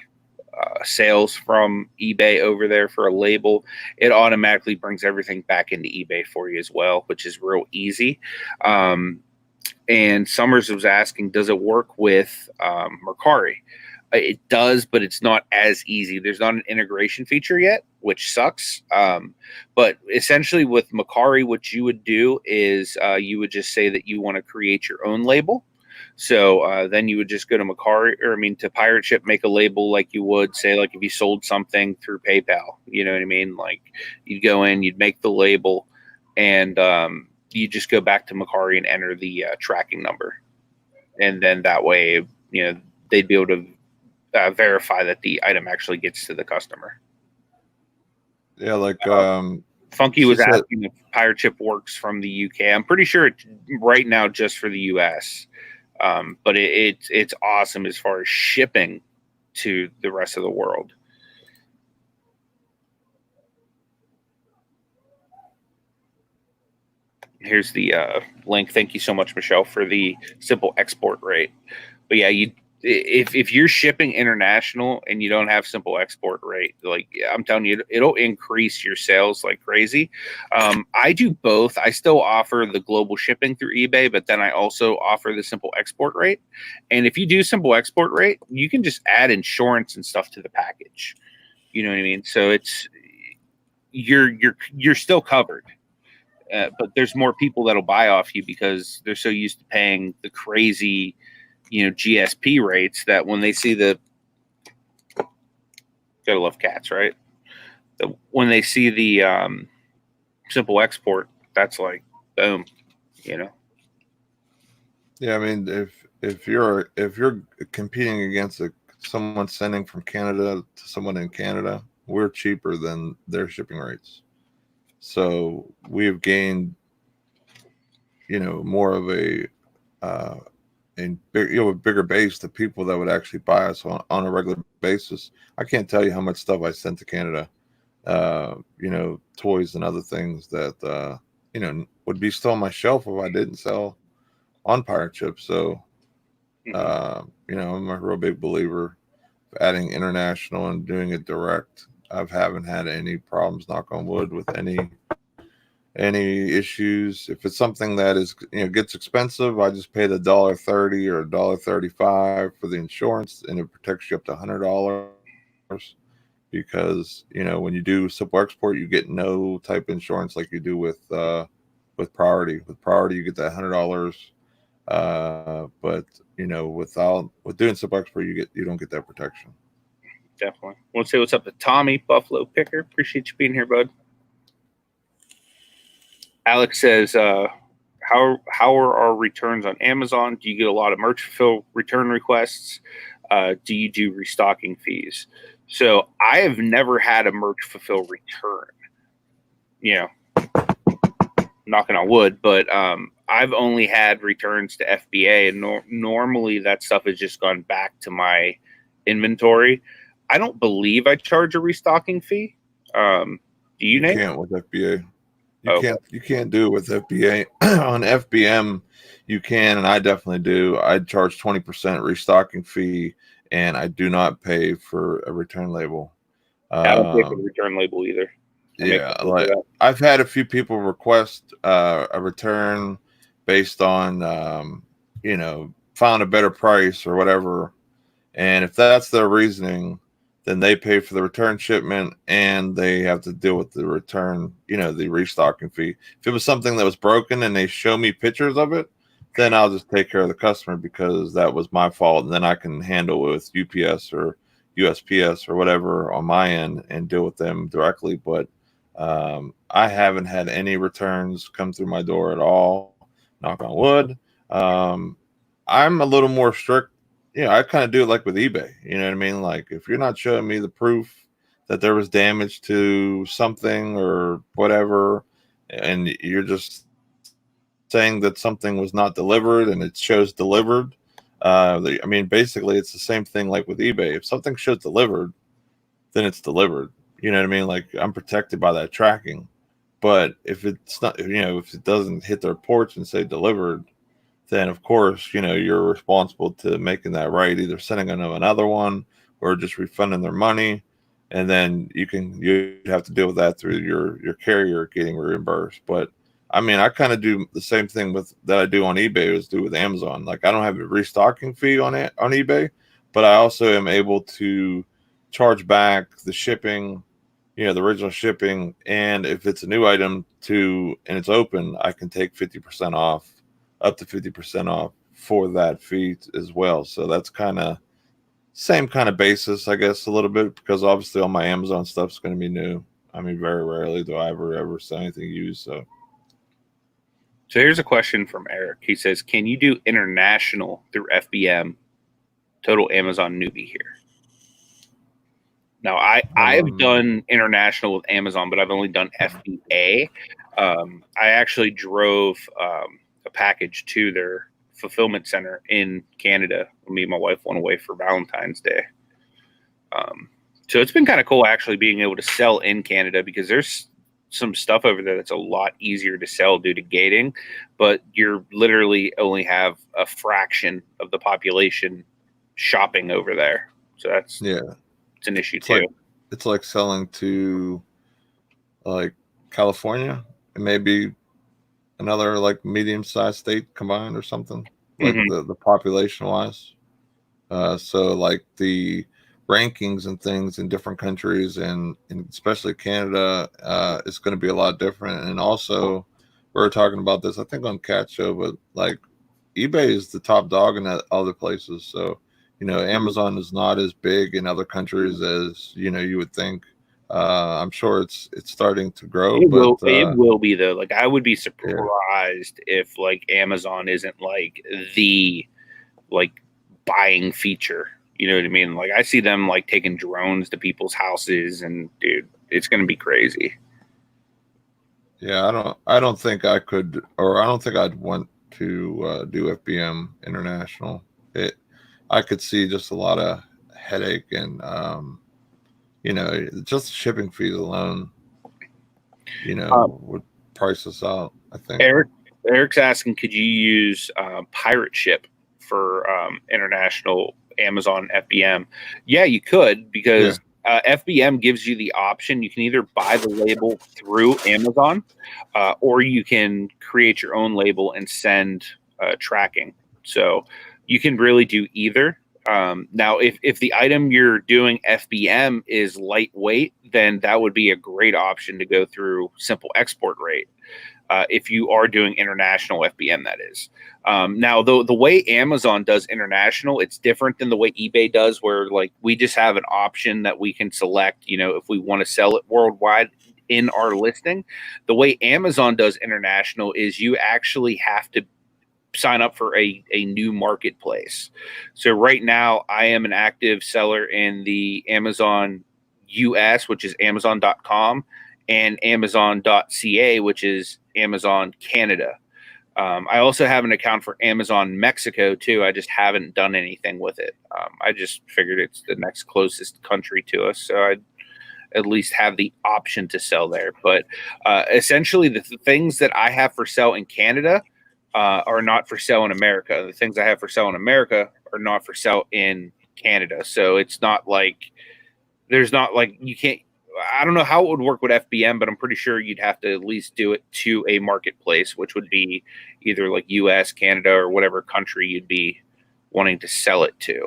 sales from eBay over there for a label, it automatically brings everything back into eBay for you as well, which is real easy. And Summers was asking, does it work with Mercari? It does, but it's not as easy. There's not an integration feature yet, which sucks. But essentially with Mercari, what you would do is you would just say that you want to create your own label. So then you would just go to Mercari, or I mean to Pirate Ship, make a label like you would say, like if you sold something through PayPal, you know what I mean? Like you'd go in, you'd make the label, and you just go back to Mercari and enter the tracking number. And then that way, you know, they'd be able to verify that the item actually gets to the customer. Yeah, like Funky was asking if Pirate Ship works from the UK. I'm pretty sure it's right now just for the US, but it's awesome as far as shipping to the rest of the world. Here's the link. Thank you so much, Michelle, for the simple export rate. But yeah, if you're shipping international and you don't have simple export rate, like I'm telling you, it'll increase your sales like crazy. I do both. I still offer the global shipping through eBay, but then I also offer the simple export rate. And if you do simple export rate, you can just add insurance and stuff to the package. You know what I mean? So it's you're still covered. But there's more people that'll buy off you because they're so used to paying the crazy, you know, GSP rates that when they see the, gotta love cats, right? When they see the simple export, that's like boom, you know. Yeah, I mean, if you're competing against someone sending from Canada to someone in Canada, we're cheaper than their shipping rates. So we've gained, you know, more of a bigger base to people that would actually buy us on a regular basis. I can't tell you how much stuff I sent to Canada, you know, toys and other things that you know, would be still on my shelf if I didn't sell on Pirate Ship. So you know, I'm a real big believer of adding international and doing it direct. I haven't had any problems, knock on wood, with any issues. If it's something that is, you know, gets expensive, I just pay the $1.30 or $1.35 for the insurance, and it protects you up to $100. Because, you know, when you do simple export, you get no type of insurance like you do with Priority. With Priority, you get that $100. But you know, with doing simple export, you don't get that protection. Definitely. Want to say what's up to Tommy Buffalo Picker? Appreciate you being here, bud. Alex says, how are our returns on Amazon? Do you get a lot of merch fulfill return requests? Do you do restocking fees? So I have never had a merch fulfill return. You know, knocking on wood, but I've only had returns to FBA, and normally that stuff has just gone back to my inventory. I don't believe I charge a restocking fee. Do you, Nate? You can't with FBA. You can't do it with FBA. On FBM, you can, and I definitely do. I charge 20% restocking fee, and I do not pay for a return label. I don't pay for the return label either. Yeah, like I've had a few people request a return based on you know, found a better price or whatever, and if that's their reasoning, then they pay for the return shipment and they have to deal with the return, you know, the restocking fee. If it was something that was broken and they show me pictures of it, then I'll just take care of the customer because that was my fault, and then I can handle it with UPS or USPS or whatever on my end and deal with them directly. But I haven't had any returns come through my door at all, knock on wood. I'm a little more strict. Yeah, I kind of do it like with eBay. You know what I mean? Like if you're not showing me the proof that there was damage to something or whatever, and you're just saying that something was not delivered and it shows delivered, I mean, basically it's the same thing like with eBay. If something shows delivered, then it's delivered. You know what I mean? Like I'm protected by that tracking. But if it's not, you know, if it doesn't hit their porch and say delivered, then of course, you know, you're responsible to making that right, either sending them another one or just refunding their money. And then you have to deal with that through your carrier getting reimbursed. But I mean, I kind of do the same thing that I do on eBay as do with Amazon. Like I don't have a restocking fee on eBay, but I also am able to charge back the shipping, the original shipping. And if it's a new item and it's open, I can take 50% off, up to 50% off for that fee as well. So that's same kind of basis, I guess, a little bit, because obviously all my Amazon stuff is going to be new. I mean, very rarely do I ever sell anything used. So here's a question from Eric. He says, can you do international through FBM? Total Amazon newbie here. Now, I've done international with Amazon, but I've only done FBA. I actually drove a package to their fulfillment center in Canada. Me and my wife went away for Valentine's Day. So it's been kind of cool actually being able to sell in Canada, because there's some stuff over there that's a lot easier to sell due to gating, but you're literally only have a fraction of the population shopping over there. So it's an issue too. It's like selling to like California and maybe another like medium-sized state combined or something, like the population wise. So like the rankings and things in different countries and especially Canada is going to be a lot different. And also we were talking about this, I think, on Cat Show, but like eBay is the top dog in other places. So, Amazon is not as big in other countries as, you would think. I'm sure it's starting to grow. It will be though. Like I would be surprised if like Amazon isn't like the buying feature. You know what I mean? Like I see them like taking drones to people's houses, and dude, it's going to be crazy. Yeah, I don't think I could, or I don't think I'd want to do FBM international. I could see just a lot of headache and just shipping fees alone, would price us out, I think. Eric's asking, could you use pirate ship for international Amazon FBM? Yeah, you could, because FBM gives you the option. You can either buy the label through Amazon, or you can create your own label and send tracking. So you can really do either. Now, if the item you're doing FBM is lightweight, then that would be a great option to go through simple export rate. If you are doing international FBM, that is. Now, the way Amazon does international, it's different than the way eBay does, where like we just have an option that we can select, if we want to sell it worldwide in our listing. The way Amazon does international is you actually have to sign up for a new marketplace. So right now I am an active seller in the Amazon US, which is amazon.com, and amazon.ca, which is Amazon Canada. I also have an account for Amazon Mexico too. I just haven't done anything with it. I just figured it's the next closest country to us, so I'd at least have the option to sell there. But essentially the things that I have for sale in Canada are not for sale in America. The things I have for sale in America are not for sale in Canada. So it's not like there's not like you can't. I don't know how it would work with FBM, but I'm pretty sure you'd have to at least do it to a marketplace, which would be either like US, Canada, or whatever country you'd be wanting to sell it to.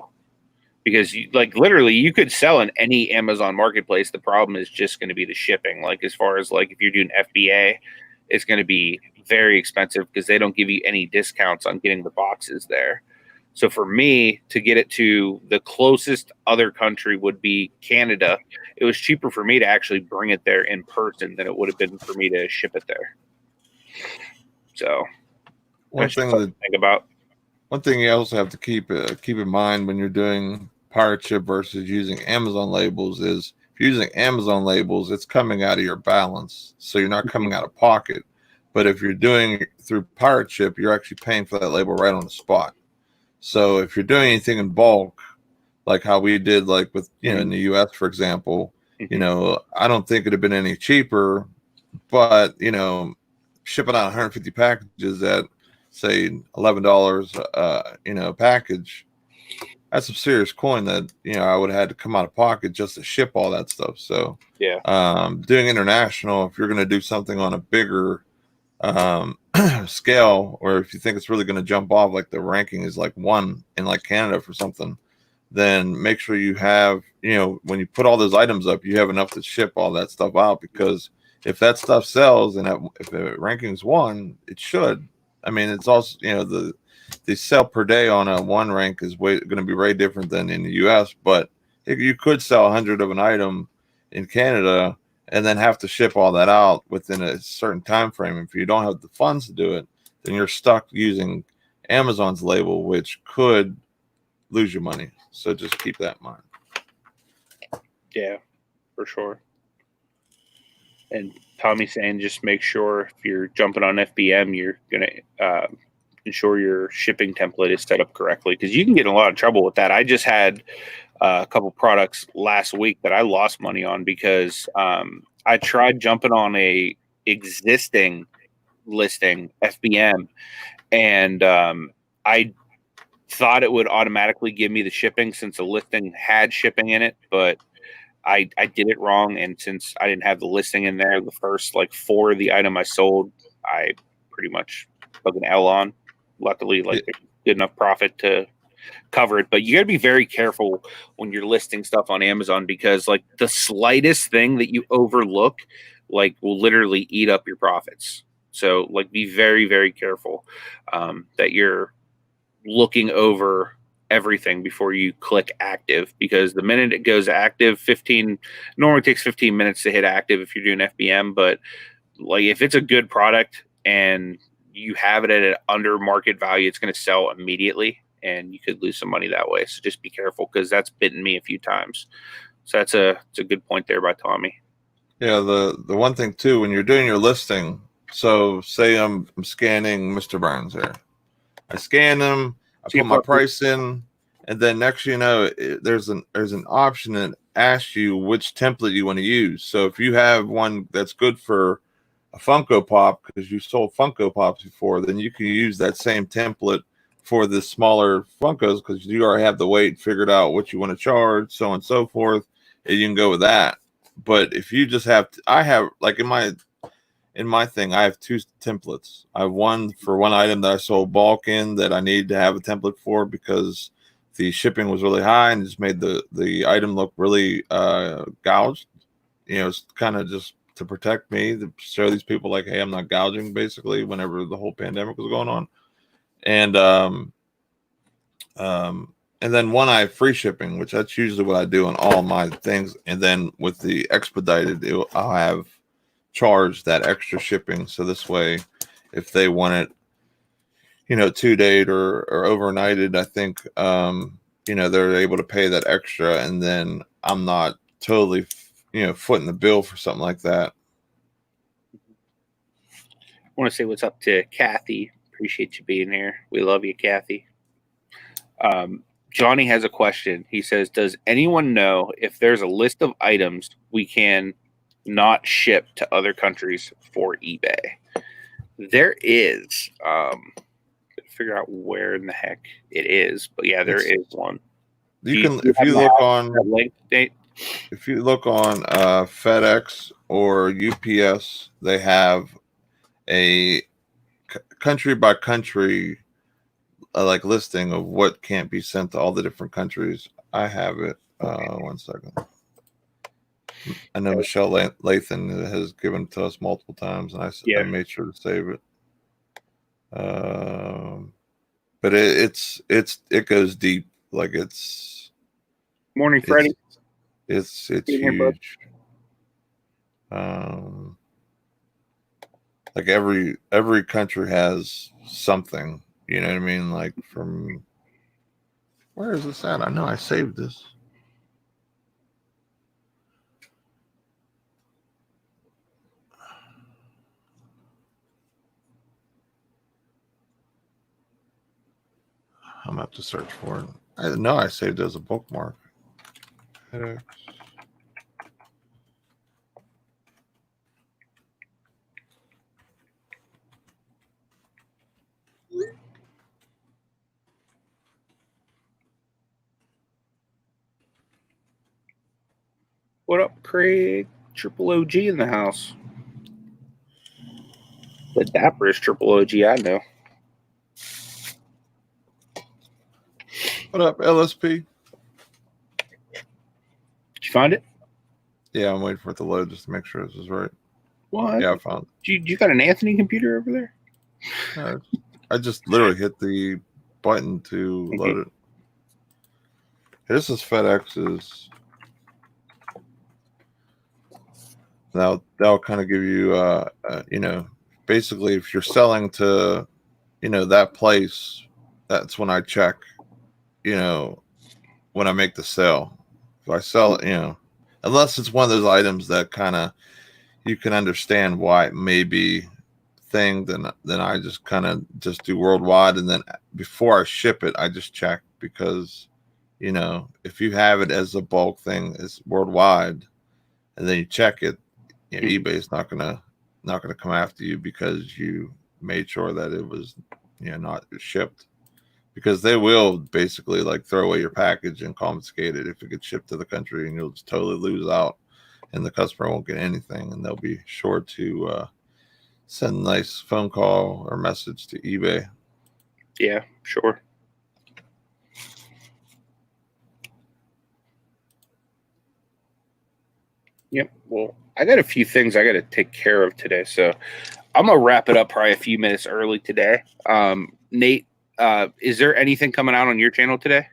Because literally you could sell in any Amazon marketplace. The problem is just going to be the shipping. Like as far as like if you're doing FBA, it's going to be very expensive because they don't give you any discounts on getting the boxes there. So for me to get it to the closest other country would be Canada. It was cheaper for me to actually bring it there in person than it would have been for me to ship it there. So one thing to think about. One thing you also have to keep in mind when you're doing pirate ship versus using Amazon labels is if you're using Amazon labels, it's coming out of your balance. So you're not coming out of pocket. But if you're doing it through pirate ship, you're actually paying for that label right on the spot. So if you're doing anything in bulk, like how we did, like with, in the US, for example, I don't think it'd have been any cheaper, but, shipping out 150 packages at say $11, a package, that's some serious coin that, I would have had to come out of pocket just to ship all that stuff. So doing international, if you're going to do something on a bigger scale, or if you think it's really going to jump off, like the ranking is like 1 in like Canada for something, then make sure you have, when you put all those items up, you have enough to ship all that stuff out, because if that stuff sells and if the ranking's 1, it should. I mean, it's also, the sell per day on a 1 rank is going to be way different than in the US, but if you could sell 100 of an item in Canada and then have to ship all that out within a certain time frame. If you don't have the funds to do it, then you're stuck using Amazon's label, which could lose your money. So just keep that in mind. Yeah, for sure. And Tommy's saying just make sure if you're jumping on FBM, you're going to ensure your shipping template is set up correctly, because you can get in a lot of trouble with that. I just had a couple products last week that I lost money on because I tried jumping on a existing listing FBM, and I thought it would automatically give me the shipping since the listing had shipping in it, but I did it wrong. And since I didn't have the listing in there, the first like 4 of the item I sold, I pretty much took an L on. Luckily, like there's good enough profit to cover it. But you got to be very careful when you're listing stuff on Amazon, because like the slightest thing that you overlook, like, will literally eat up your profits. So like be very, very careful that you're looking over everything before you click active, because the minute it goes active, normally takes 15 minutes to hit active if you're doing FBM. But like if it's a good product and you have it at an under market value, it's going to sell immediately and you could lose some money that way. So just be careful, because that's bitten me a few times. So it's a good point there by Tommy. Yeah, the one thing too, when you're doing your listing, so say I'm scanning Mr. Burns here. I scan them, I put my price in, and then next there's an option that asks you which template you want to use. So if you have one that's good for a Funko Pop, because you sold Funko Pops before, then you can use that same template for the smaller Funkos, because you already have the weight figured out, what you want to charge, so on and so forth, and you can go with that. But if you just I have, like in my thing, I have 2 templates. I have one for one item that I sold bulk in that I needed to have a template for because the shipping was really high and just made the item look really gouged. It's kind of just to protect me, to show these people like, hey, I'm not gouging, basically, whenever the whole pandemic was going on. And then one I have free shipping, which that's usually what I do on all my things. And then with the expedited, I'll have charge that extra shipping. So this way, if they want it, 2-day or overnighted, I think, they're able to pay that extra. And then I'm not totally, footing the bill for something like that. I want to say what's up to Kathy. Appreciate you being here. We love you, Kathy. Johnny has a question. He says, does anyone know if there's a list of items we can not ship to other countries for eBay? There is. Figure out where in the heck it is, but yeah, there is one. If you look on FedEx or UPS, they have a country by country like listing of what can't be sent to all the different countries. I have it. 1 second. I know Michelle Lathan has given it to us multiple times, and I made sure to save it. But it goes deep. Like it's Morning, Freddie. It's huge. Like every country has something. You know what I mean? Like from where is this at? I know I saved this. I'm gonna have to search for it. I know I saved it as a bookmark. What up, Craig? Triple OG in the house. The dapperest Triple OG I know. What up, LSP? find it? Yeah, I'm waiting for it to load just to make sure this is right. What? Yeah, I found it. You got an Anthony computer over there? No, I just literally hit the button to load it. This is FedEx's. Now that'll kind of give you, you know, basically if you're selling to, you know, that place, that's when I check, you know, when I make the sale. If I sell it, you know, unless it's one of those items that kind of you can understand why it may be thing, then I just kind of just do worldwide, and then before I ship it, I just check, because, you know, if you have it as a bulk thing, it's worldwide, and then you check it, you know, eBay's not gonna come after you because you made sure that it was, you know, not shipped, because they will basically like throw away your package and confiscate it if it gets shipped to the country, and you'll just totally lose out, and the customer won't get anything, and they'll be sure to send a nice phone call or message to eBay. Yeah, sure. Yep. Well, I got a few things I got to take care of today, so I'm gonna wrap it up probably a few minutes early today. Nate, is there anything coming out on your channel today?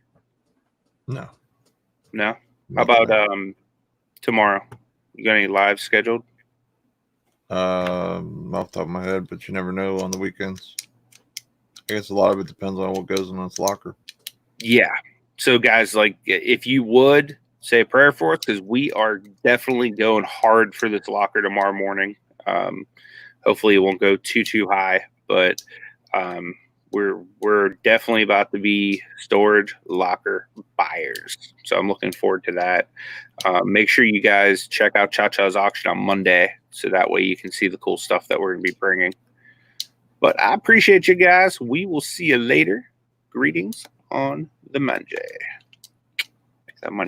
No. No. How about tomorrow? You got any live scheduled? Off the top of my head, but you never know on the weekends. I guess a lot of it depends on what goes in its locker. Yeah. So guys, like, if you would say a prayer for us, because we are definitely going hard for this locker tomorrow morning. Hopefully it won't go too high, but we're definitely about to be storage locker buyers. So I'm looking forward to that. Make sure you guys check out Cha-Cha's auction on Monday, so that way you can see the cool stuff that we're going to be bringing. But I appreciate you guys. We will see you later. Greetings on the Monday. Make that money